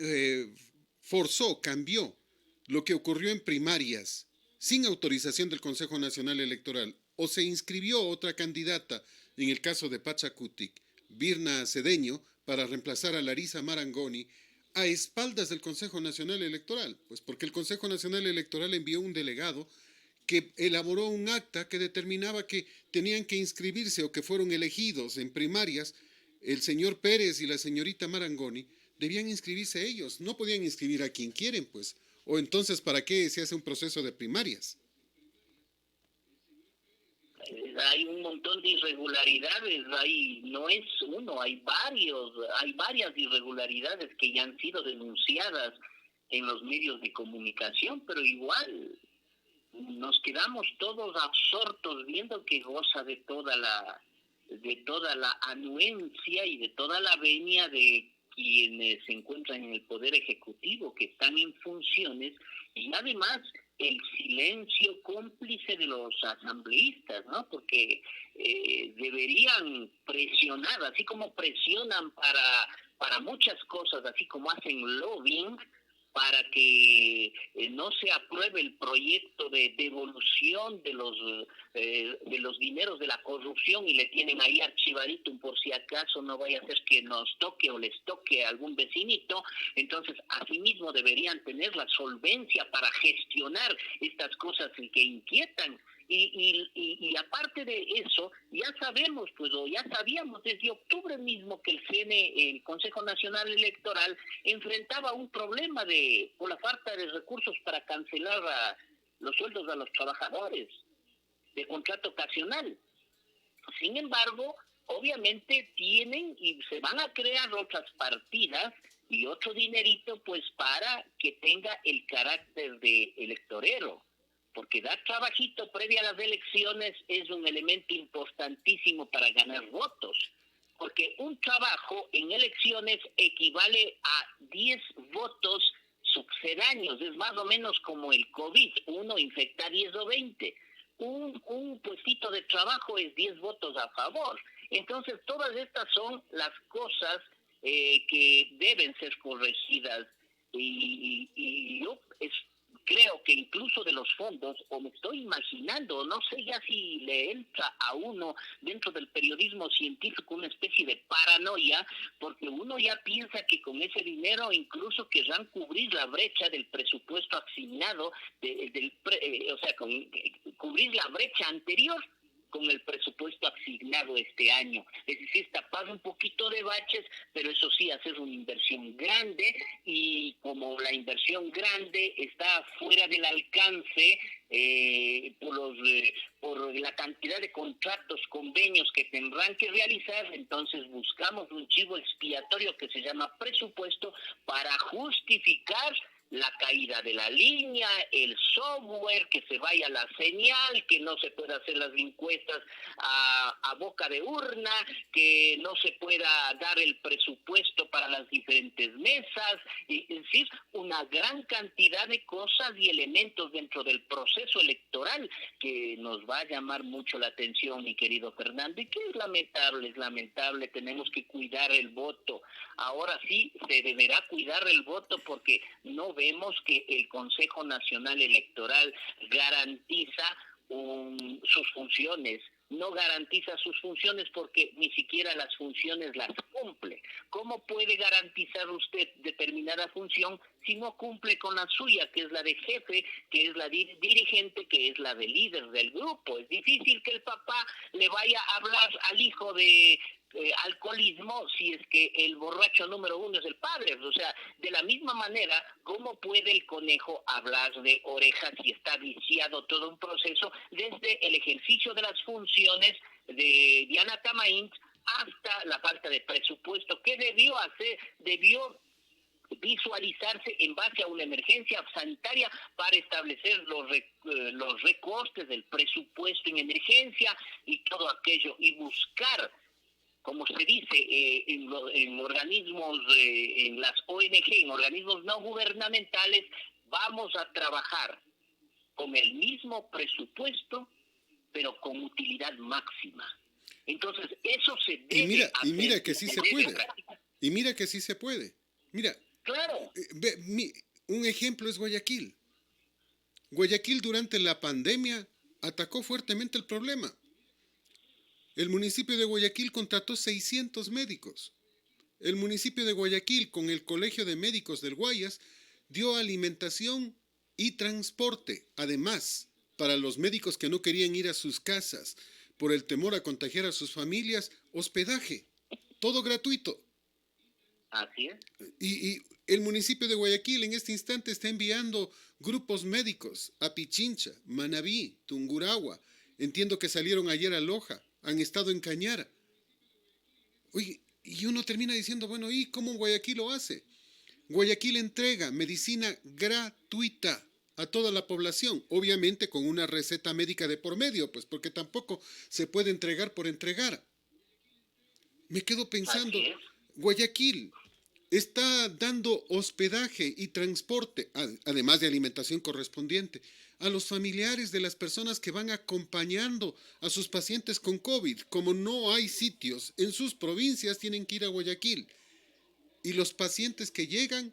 cambió lo que ocurrió en primarias sin autorización del Consejo Nacional Electoral, o se inscribió otra candidata, en el caso de Pachacutic, Virna Cedeño, para reemplazar a Larisa Marangoni, a espaldas del Consejo Nacional Electoral, pues porque el Consejo Nacional Electoral envió un delegado que elaboró un acta que determinaba que tenían que inscribirse o que fueron elegidos en primarias el señor Pérez y la señorita Marangoni, debían inscribirse ellos, no podían inscribir a quien quieren, pues. O entonces, ¿para qué se hace un proceso de primarias? Hay un montón de irregularidades, no es uno, hay varias irregularidades que ya han sido denunciadas en los medios de comunicación, pero igual nos quedamos todos absortos viendo que goza de toda la anuencia y de toda la venia de quienes se encuentran en el Poder Ejecutivo, que están en funciones, y además el silencio cómplice de los asambleístas, ¿no? Porque deberían presionar, así como presionan para muchas cosas, así como hacen lobbying, para que no se apruebe el proyecto de devolución de los dineros de la corrupción y le tienen ahí archivadito por si acaso no vaya a ser que nos toque o les toque a algún vecinito. Entonces, asimismo deberían tener la solvencia para gestionar estas cosas que inquietan. Y aparte de eso, ya sabemos, pues, o ya sabíamos desde octubre mismo que el CNE, el Consejo Nacional Electoral, enfrentaba un problema por la falta de recursos para cancelar los sueldos a los trabajadores de contrato ocasional. Sin embargo, obviamente tienen y se van a crear otras partidas y otro dinerito, pues, para que tenga el carácter de electorero. Porque dar trabajito previa a las elecciones es un elemento importantísimo para ganar votos. Porque un trabajo en elecciones equivale a 10 votos sucedáneos. Es más o menos como el COVID. Uno infecta 10 o 20. Un puestito de trabajo es 10 votos a favor. Entonces, todas estas son las cosas que deben ser corregidas. Y yo creo que incluso de los fondos, o me estoy imaginando, no sé ya si le entra a uno dentro del periodismo científico una especie de paranoia, porque uno ya piensa que con ese dinero incluso querrán cubrir la brecha del presupuesto asignado, cubrir la brecha anterior con el presupuesto asignado este año. Es decir, tapar un poquito de baches, pero eso sí, hacer una inversión grande, y como la inversión grande está fuera del alcance por la cantidad de contratos, convenios que tendrán que realizar, entonces buscamos un chivo expiatorio que se llama presupuesto para justificar la caída de la línea, el software, que se vaya la señal, que no se pueda hacer las encuestas a boca de urna, que no se pueda dar el presupuesto para las diferentes mesas, es decir, una gran cantidad de cosas y elementos dentro del proceso electoral que nos va a llamar mucho la atención, mi querido Fernando, y que es lamentable, tenemos que cuidar el voto. Ahora sí, se deberá cuidar el voto porque no vemos que el Consejo Nacional Electoral garantiza sus funciones. No garantiza sus funciones porque ni siquiera las funciones las cumple. ¿Cómo puede garantizar usted determinada función si no cumple con la suya, que es la de jefe, que es la dirigente, que es la de líder del grupo? Es difícil que el papá le vaya a hablar al hijo de alcoholismo si es que el borracho número uno es el padre. O sea, de la misma manera, ¿cómo puede el conejo hablar de orejas si está viciado todo un proceso desde el ejercicio de las funciones de Diana Tamaín hasta la falta de presupuesto? ¿Qué debió hacer? Debió visualizarse en base a una emergencia sanitaria para establecer los recortes del presupuesto en emergencia y todo aquello, y buscar, como se dice, en organismos, en las ONG, en organismos no gubernamentales, vamos a trabajar con el mismo presupuesto, pero con utilidad máxima. Entonces, eso se debe hacer. Y mira que sí se puede. Y mira que sí se puede. Mira, claro. Un ejemplo es Guayaquil. Guayaquil durante la pandemia atacó fuertemente el problema. El municipio de Guayaquil contrató 600 médicos. El municipio de Guayaquil, con el Colegio de Médicos del Guayas, dio alimentación y transporte. Además, para los médicos que no querían ir a sus casas por el temor a contagiar a sus familias, hospedaje. Todo gratuito. Así es. Y el municipio de Guayaquil en este instante está enviando grupos médicos a Pichincha, Manabí, Tungurahua. Entiendo que salieron ayer a Loja, han estado en Cañara. Oye, y uno termina diciendo, bueno, ¿y cómo Guayaquil lo hace? Guayaquil entrega medicina gratuita a toda la población, obviamente con una receta médica de por medio, pues porque tampoco se puede entregar por entregar. Me quedo pensando, Guayaquil, está dando hospedaje y transporte, además de alimentación correspondiente, a los familiares de las personas que van acompañando a sus pacientes con COVID. Como no hay sitios en sus provincias, tienen que ir a Guayaquil. Y los pacientes que llegan,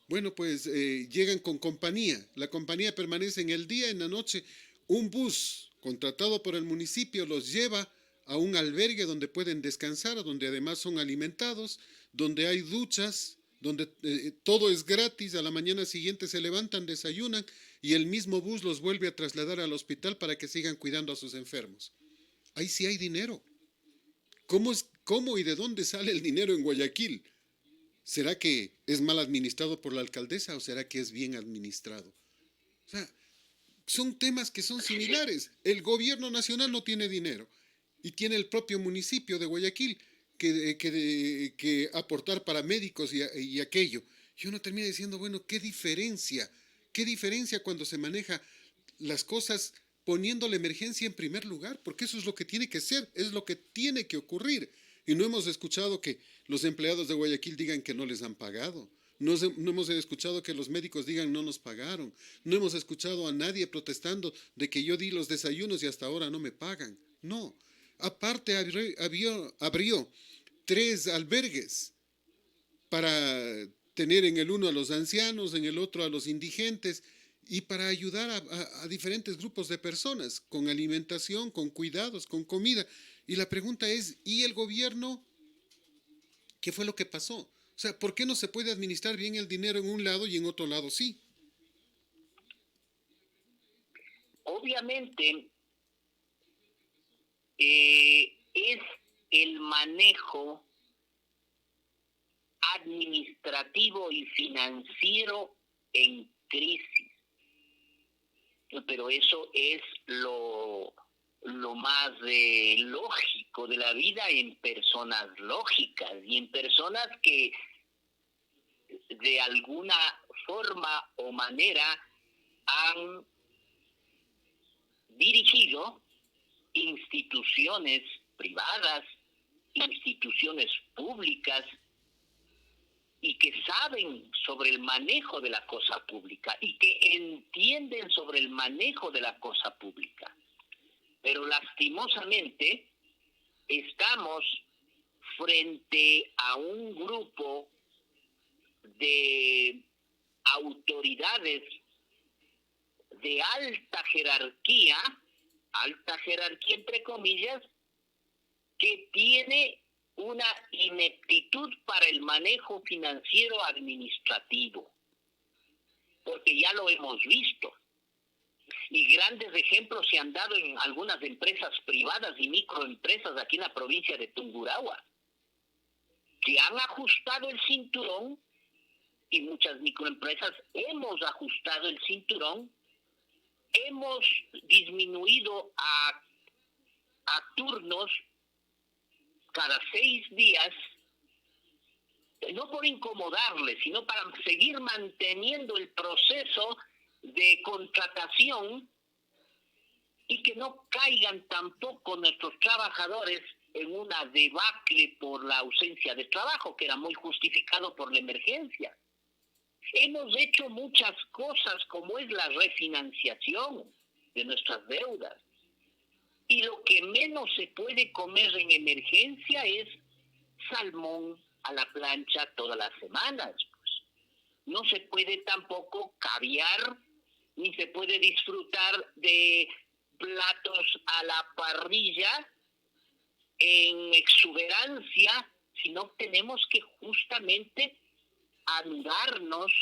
bueno, pues llegan con compañía. La compañía permanece en el día, en la noche. Un bus contratado por el municipio los lleva a un albergue donde pueden descansar, donde además son alimentados, donde hay duchas, donde todo es gratis. A la mañana siguiente se levantan, desayunan y el mismo bus los vuelve a trasladar al hospital para que sigan cuidando a sus enfermos. Ahí sí hay dinero. ¿Cómo y de dónde sale el dinero en Guayaquil? ¿Será que es mal administrado por la alcaldesa o será que es bien administrado? O sea, son temas que son similares. El gobierno nacional no tiene dinero y tiene el propio municipio de Guayaquil que aportar para médicos y aquello. Y uno termina diciendo, bueno, ¿qué diferencia? ¿Qué diferencia cuando se maneja las cosas poniendo la emergencia en primer lugar? Porque eso es lo que tiene que ser, es lo que tiene que ocurrir. Y no hemos escuchado que los empleados de Guayaquil digan que no les han pagado. No hemos escuchado que los médicos digan no nos pagaron. No hemos escuchado a nadie protestando de que yo di los desayunos y hasta ahora no me pagan. No. Aparte abrió 3 albergues para tener en el uno a los ancianos, en el otro a los indigentes y para ayudar a diferentes grupos de personas con alimentación, con cuidados, con comida. Y la pregunta es, ¿y el gobierno? ¿Qué fue lo que pasó? O sea, ¿por qué no se puede administrar bien el dinero en un lado y en otro lado sí? Obviamente, es el manejo administrativo y financiero en crisis. Pero eso es lo más lógico de la vida en personas lógicas y en personas que de alguna forma o manera han dirigido instituciones privadas, instituciones públicas y que saben sobre el manejo de la cosa pública y que entienden sobre el manejo de la cosa pública. Pero lastimosamente estamos frente a un grupo de autoridades de alta jerarquía entre comillas, que tiene una ineptitud para el manejo financiero administrativo, porque ya lo hemos visto. Y grandes ejemplos se han dado en algunas empresas privadas y microempresas aquí en la provincia de Tungurahua, que han ajustado el cinturón, y muchas microempresas hemos ajustado el cinturón, hemos disminuido a turnos cada 6 días, no por incomodarles, sino para seguir manteniendo el proceso de contratación y que no caigan tampoco nuestros trabajadores en una debacle por la ausencia de trabajo, que era muy justificado por la emergencia. Hemos hecho muchas cosas, como es la refinanciación de nuestras deudas. Y lo que menos se puede comer en emergencia es salmón a la plancha todas las semanas. Pues. No se puede tampoco caviar, ni se puede disfrutar de platos a la parrilla en exuberancia, sino tenemos que justamente anudarnos,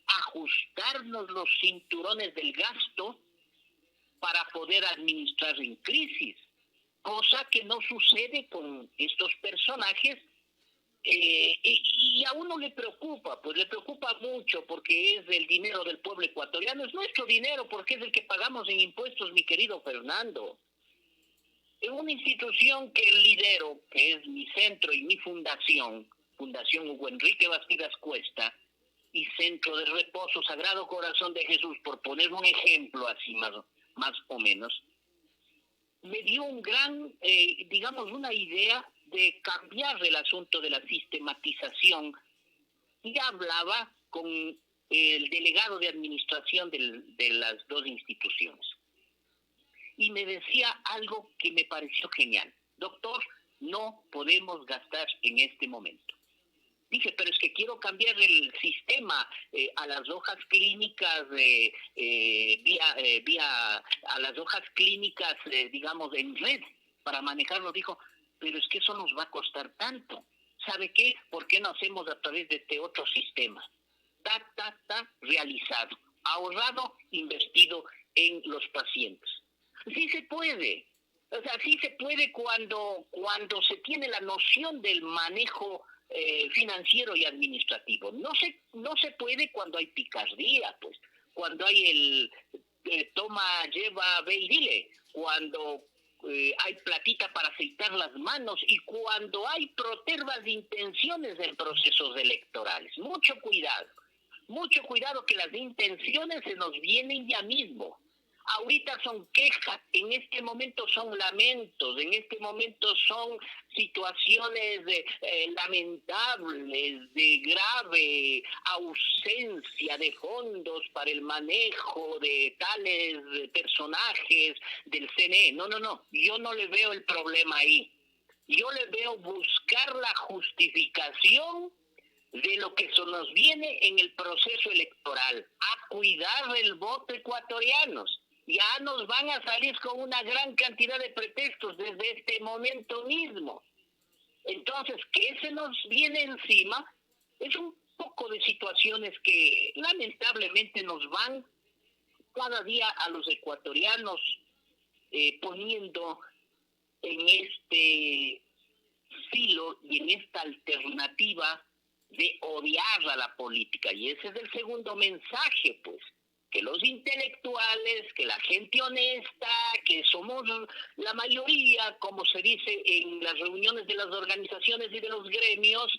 ajustarnos los cinturones del gasto para poder administrar en crisis, cosa que no sucede con estos personajes y a uno le preocupa, pues le preocupa mucho porque es el dinero del pueblo ecuatoriano, es nuestro dinero porque es el que pagamos en impuestos, mi querido Fernando. En una institución que lidero, que es mi centro y mi fundación, Fundación Hugo Enrique Bastidas Cuesta, y Centro de Reposo Sagrado Corazón de Jesús, por poner un ejemplo así más o menos, me dio un gran, una idea de cambiar el asunto de la sistematización y hablaba con el delegado de administración de las dos instituciones. Y me decía algo que me pareció genial. Doctor, no podemos gastar en este momento. Dije, pero es que quiero cambiar el sistema a las hojas clínicas a las hojas clínicas, digamos, en red para manejarlo. Dijo, pero es que eso nos va a costar tanto. ¿Sabe qué? ¿Por qué no hacemos a través de este otro sistema? Realizado, ahorrado, invertido en los pacientes. Sí se puede. O sea, sí se puede cuando se tiene la noción del manejo financiero y administrativo. No se puede cuando hay picardía, pues, cuando hay el toma, lleva, ve y dile, cuando hay platita para aceitar las manos y cuando hay protervas intenciones en procesos electorales. Mucho cuidado que las intenciones se nos vienen ya mismo. Ahorita son quejas, en este momento son lamentos, en este momento son situaciones lamentables, de grave ausencia de fondos para el manejo de tales personajes del CNE. No, yo no le veo el problema ahí. Yo le veo buscar la justificación de lo que se nos viene en el proceso electoral, a cuidar el voto ecuatorianos. Ya nos van a salir con una gran cantidad de pretextos desde este momento mismo. Entonces, ¿qué se nos viene encima? Es un poco de situaciones que lamentablemente nos van cada día a los ecuatorianos poniendo en este filo y en esta alternativa de odiar a la política. Y ese es el segundo mensaje, pues, que los intelectuales, que la gente honesta, que somos la mayoría, como se dice en las reuniones de las organizaciones y de los gremios,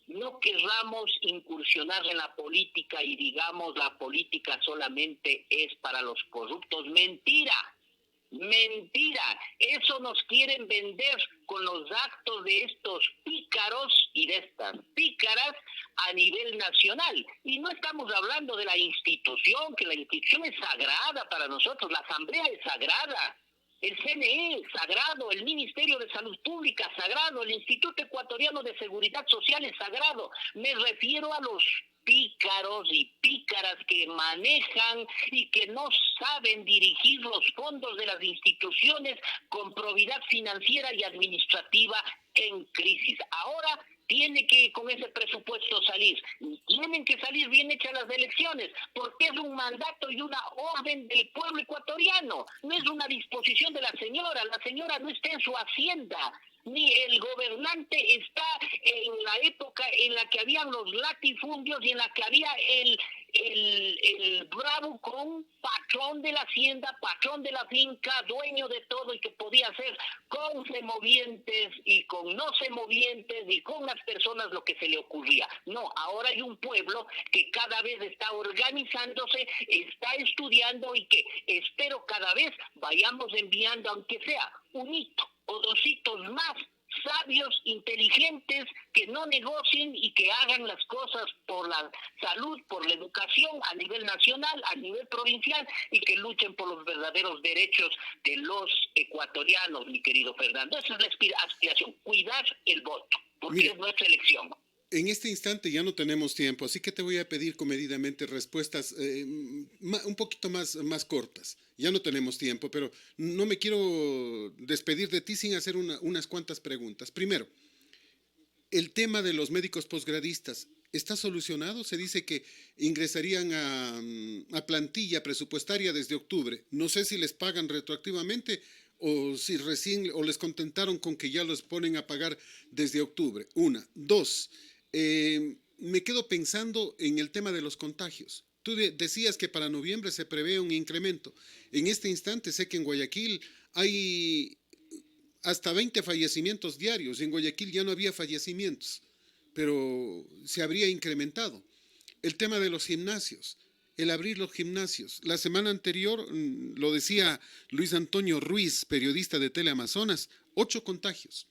no querramos incursionar en la política y digamos la política solamente es para los corruptos. Mentira, eso nos quieren vender con los actos de estos pícaros y de estas pícaras a nivel nacional. Y no estamos hablando de la institución, que la institución es sagrada para nosotros, la Asamblea es sagrada, el CNE es sagrado, el Ministerio de Salud Pública es sagrado, el Instituto Ecuatoriano de Seguridad Social es sagrado. Me refiero a los pícaros y pícaras que manejan y que no saben dirigir los fondos de las instituciones con probidad financiera y administrativa en crisis. Ahora tiene que con ese presupuesto salir. Tienen que salir bien hechas las elecciones, porque es un mandato y una orden del pueblo ecuatoriano. No es una disposición de la señora. La señora no está en su hacienda, ni el gobernante está en la época en la que habían los latifundios y en la que había el bravucón, patrón de la hacienda, patrón de la finca, dueño de todo y que podía hacer con semovientes y con no semovientes y con las personas lo que se le ocurría. No, ahora hay un pueblo que cada vez está organizándose, está estudiando y que espero cada vez vayamos enviando, aunque sea un hito o dos hitos más, sabios, inteligentes, que no negocien y que hagan las cosas por la salud, por la educación a nivel nacional, a nivel provincial y que luchen por los verdaderos derechos de los ecuatorianos, mi querido Fernando. Esa es la aspiración, cuidar el voto, porque Mira, es nuestra elección. En este instante ya no tenemos tiempo, así que te voy a pedir comedidamente respuestas un poquito más cortas. Ya no tenemos tiempo, pero no me quiero despedir de ti sin hacer unas cuantas preguntas. Primero, el tema de los médicos posgradistas, ¿está solucionado? Se dice que ingresarían a plantilla presupuestaria desde octubre. No sé si les pagan retroactivamente o si recién o les contentaron con que ya los ponen a pagar desde octubre. Una. Dos, me quedo pensando en el tema de los contagios. Tú decías que para noviembre se prevé un incremento. En este instante sé que en Guayaquil hay hasta 20 fallecimientos diarios. En Guayaquil ya no había fallecimientos, pero se habría incrementado. El tema de los gimnasios, el abrir los gimnasios. La semana anterior, lo decía Luis Antonio Ruiz, periodista de Teleamazonas, 8 contagios.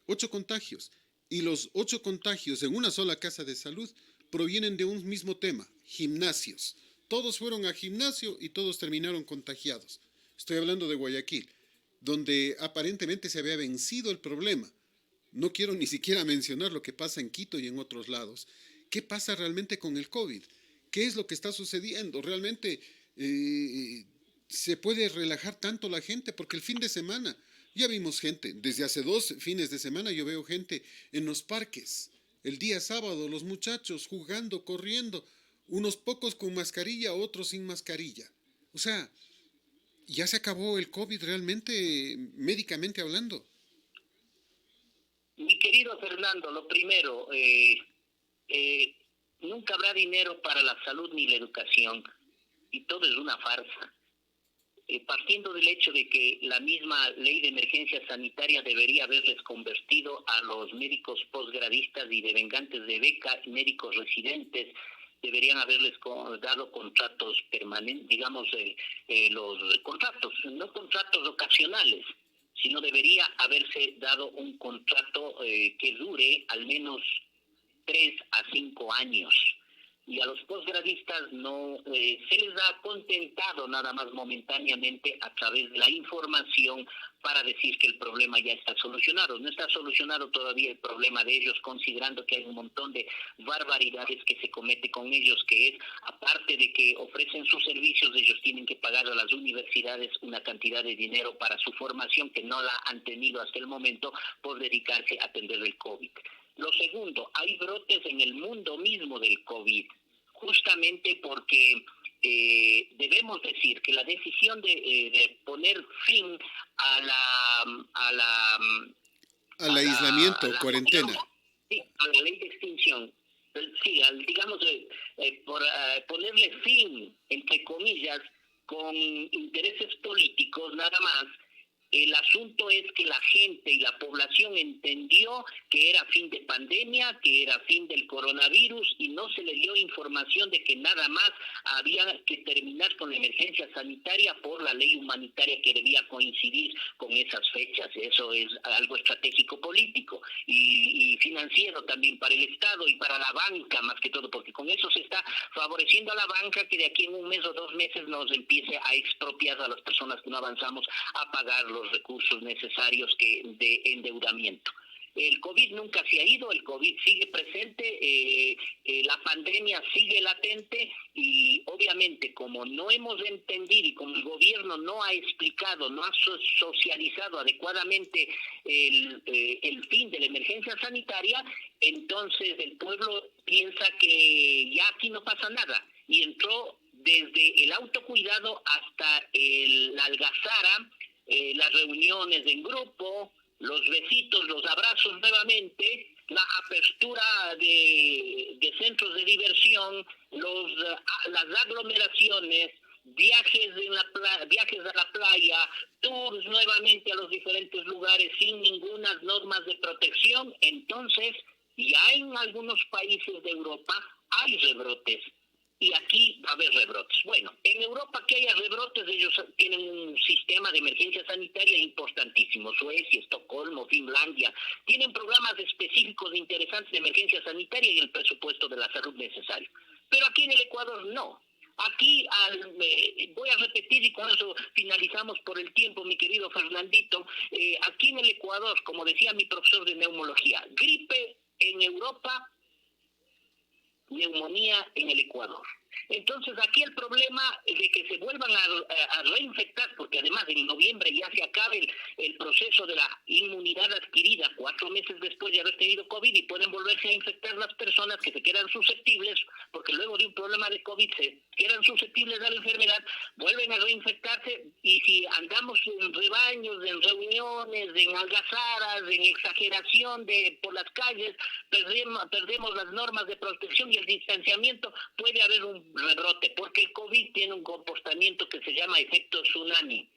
8 contagios. y los 8 contagios en una sola casa de salud provienen de un mismo tema, gimnasios. Todos fueron a gimnasio y todos terminaron contagiados. Estoy hablando de Guayaquil, donde aparentemente se había vencido el problema. No quiero ni siquiera mencionar lo que pasa en Quito y en otros lados. ¿Qué pasa realmente con el COVID? ¿Qué es lo que está sucediendo? ¿Realmente se puede relajar tanto la gente? Porque el fin de semana ya vimos gente, desde hace 2 fines de semana yo veo gente en los parques. El día sábado los muchachos jugando, corriendo, unos pocos con mascarilla, otros sin mascarilla. O sea, ya se acabó el COVID realmente, médicamente hablando. Mi querido Fernando, lo primero, eh, nunca habrá dinero para la salud ni la educación, y todo es una farsa. Partiendo del hecho de que la misma ley de emergencia sanitaria debería haberles convertido a los médicos posgradistas y devengantes de beca, médicos residentes, deberían haberles dado contratos permanentes, digamos, los contratos, no contratos ocasionales, sino debería haberse dado un contrato que dure al menos 3 a 5 años. Y a los posgradistas no se les ha contentado nada más momentáneamente a través de la información para decir que el problema ya está solucionado. No está solucionado todavía el problema de ellos, considerando que hay un montón de barbaridades que se comete con ellos, que es, aparte de que ofrecen sus servicios, ellos tienen que pagar a las universidades una cantidad de dinero para su formación que no la han tenido hasta el momento por dedicarse a atender el COVID. Lo segundo, hay brotes en el mundo mismo del COVID, justamente porque debemos decir que la decisión de poner fin a Al aislamiento, cuarentena. sí, a la ley de extinción, sí, digamos, por ponerle fin, entre comillas, con intereses políticos nada más. El asunto es que la gente y la población entendió que era fin de pandemia, que era fin del coronavirus, y no se le dio información de que nada más había que terminar con la emergencia sanitaria por la ley humanitaria que debía coincidir con esas fechas. Eso es algo estratégico político y financiero también para el Estado y para la banca más que todo, porque con eso se está favoreciendo a la banca que de aquí en 1 mes o 2 meses nos empiece a expropiar a las personas que no avanzamos a pagar los recursos necesarios de endeudamiento. El COVID nunca se ha ido, el COVID sigue presente, la pandemia sigue latente y obviamente como no hemos entendido y como el gobierno no ha explicado, no ha socializado adecuadamente el fin de la emergencia sanitaria, entonces el pueblo piensa que ya aquí no pasa nada y entró desde el autocuidado hasta la algazara, las reuniones en grupo, los besitos, los abrazos nuevamente, la apertura de centros de diversión, las aglomeraciones, viajes a la playa, tours nuevamente a los diferentes lugares sin ninguna normas de protección. Entonces, ya en algunos países de Europa hay rebrotes. Y aquí va a haber rebrotes. Bueno, en Europa que haya rebrotes, ellos tienen un sistema de emergencia sanitaria importantísimo. Suecia, Estocolmo, Finlandia, tienen programas específicos e interesantes de emergencia sanitaria y el presupuesto de la salud necesario. Pero aquí en el Ecuador no. Aquí voy a repetir y con eso finalizamos por el tiempo, mi querido Fernandito. Aquí en el Ecuador, como decía mi profesor de neumología, gripe en Europa, neumonía en el Ecuador. Entonces aquí el problema de que se vuelvan a reinfectar, porque además en noviembre ya se acabe el proceso de la inmunidad adquirida 4 meses después de haber tenido COVID y pueden volverse a infectar las personas que se quedan susceptibles, porque luego de un problema de COVID se quedan susceptibles a la enfermedad, vuelven a reinfectarse y si andamos en rebaños, en reuniones, en algazaras, en exageración por las calles, perdemos las normas de protección y el distanciamiento, puede haber un rebrote, porque el COVID tiene un comportamiento que se llama efecto tsunami.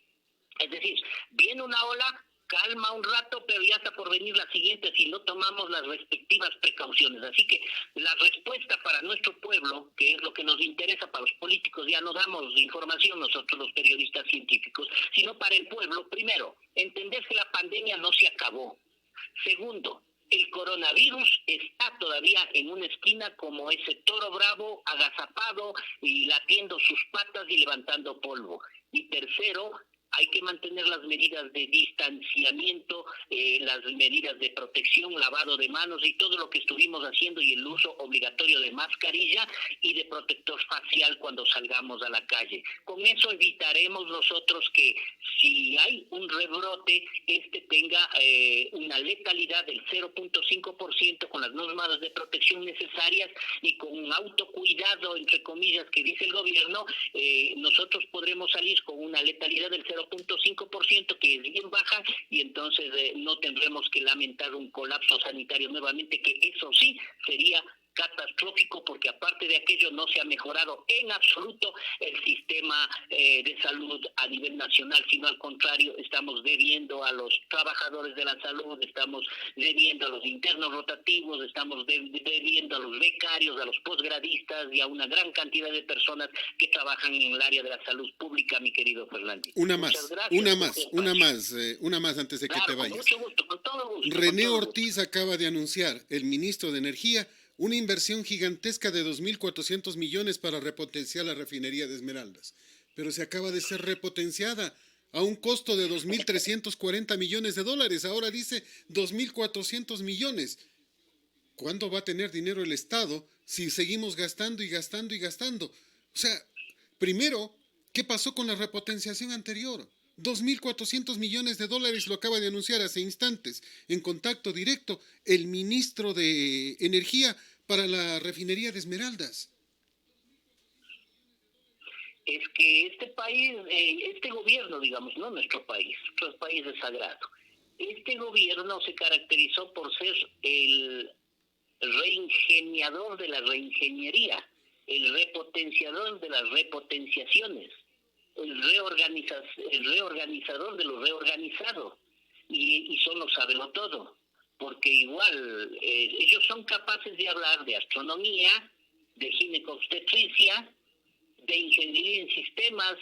Es decir, viene una ola, calma un rato, pero ya está por venir la siguiente si no tomamos las respectivas precauciones. Así que la respuesta para nuestro pueblo, que es lo que nos interesa para los políticos, ya no damos información nosotros los periodistas científicos, sino para el pueblo, primero, entender que la pandemia no se acabó. Segundo, el coronavirus está todavía en una esquina como ese toro bravo, agazapado y latiendo sus patas y levantando polvo. Y tercero, hay que mantener las medidas de distanciamiento, las medidas de protección, lavado de manos y todo lo que estuvimos haciendo, y el uso obligatorio de mascarilla y de protector facial cuando salgamos a la calle. Con eso evitaremos nosotros que si hay un rebrote, tenga una letalidad del 0.5% con las normas de protección necesarias y con un autocuidado, entre comillas, que dice el gobierno, nosotros podremos salir con una letalidad del 0.5%, que es bien baja, y entonces no tendremos que lamentar un colapso sanitario nuevamente, que eso sí sería catastrófico, porque aparte de aquello no se ha mejorado en absoluto el sistema de salud a nivel nacional, sino al contrario, estamos debiendo a los trabajadores de la salud, estamos debiendo a los internos rotativos, estamos debiendo a los becarios, a los posgradistas y a una gran cantidad de personas que trabajan en el área de la salud pública, mi querido Fernández. Una más antes de que te vayas. Con mucho gusto, con todo gusto. René Ortiz acaba de anunciar, el ministro de Energía, una inversión gigantesca de 2.400 millones para repotenciar la refinería de Esmeraldas. Pero se acaba de ser repotenciada a un costo de 2.340 millones de dólares. Ahora dice 2.400 millones. ¿Cuándo va a tener dinero el Estado si seguimos gastando y gastando y gastando? O sea, primero, ¿qué pasó con la repotenciación anterior? 2.400 millones de dólares lo acaba de anunciar hace instantes, en contacto directo, el ministro de Energía para la refinería de Esmeraldas. Es que este país, este gobierno, digamos, no nuestro país es sagrado. Este gobierno se caracterizó por ser el reingeniador de la reingeniería, el repotenciador de las repotenciaciones, el reorganizador de lo reorganizado, y son lo sabelo todo, porque igual ellos son capaces de hablar de astronomía, de ginecobstetricia, de ingeniería en sistemas,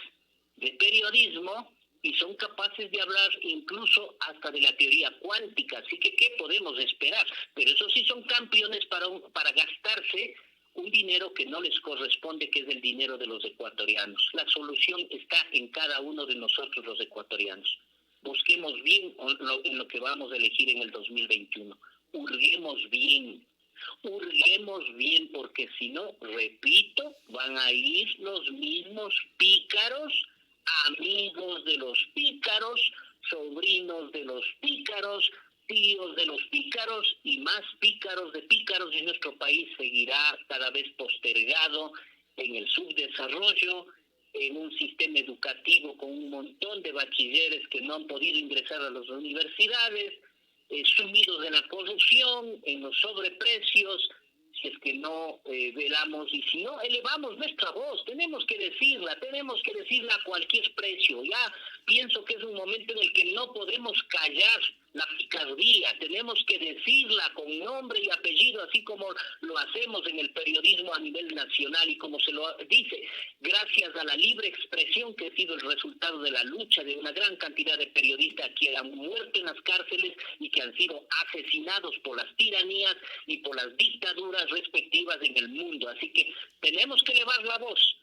de periodismo, y son capaces de hablar incluso hasta de la teoría cuántica. Así que, ¿qué podemos esperar? Pero eso sí son campeones para gastarse un dinero que no les corresponde, que es el dinero de los ecuatorianos. La solución está en cada uno de nosotros, los ecuatorianos. Busquemos bien en lo que vamos a elegir en el 2021. Hurguemos bien, porque si no, repito, van a ir los mismos pícaros, amigos de los pícaros, sobrinos de los pícaros, tíos de los pícaros y más pícaros de pícaros, y nuestro país seguirá cada vez postergado en el subdesarrollo, en un sistema educativo con un montón de bachilleres que no han podido ingresar a las universidades, sumidos en la corrupción, en los sobreprecios, si es que no velamos, y si no elevamos nuestra voz, tenemos que decirla a cualquier precio. Ya pienso que es un momento en el que no podemos callar la picardía, tenemos que decirla con nombre y apellido, así como lo hacemos en el periodismo a nivel nacional, y como se lo dice, gracias a la libre expresión que ha sido el resultado de la lucha de una gran cantidad de periodistas que han muerto en las cárceles y que han sido asesinados por las tiranías y por las dictaduras respectivas en el mundo. Así que tenemos que elevar la voz.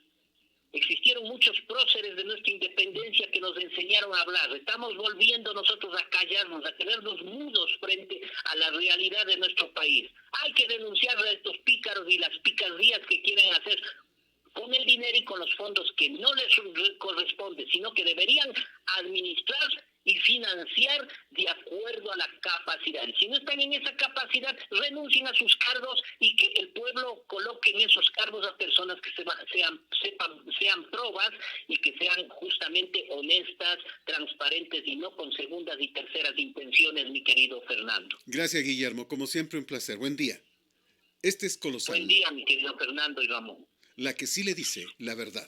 Existieron muchos próceres de nuestra independencia que nos enseñaron a hablar. Estamos volviendo nosotros a callarnos, a quedarnos mudos frente a la realidad de nuestro país. Hay que denunciar a estos pícaros y las picardías que quieren hacer con el dinero y con los fondos que no les corresponde, sino que deberían administrar y financiar de acuerdo a la capacidad. Si no están en esa capacidad, renuncien a sus cargos y que el pueblo coloque en esos cargos a personas que sean probas y que sean justamente honestas, transparentes y no con segundas y terceras intenciones, mi querido Fernando. Gracias, Guillermo. Como siempre, un placer. Buen día. Este es Colosal. Buen día, mi querido Fernando y Ramón. La que sí le dice la verdad.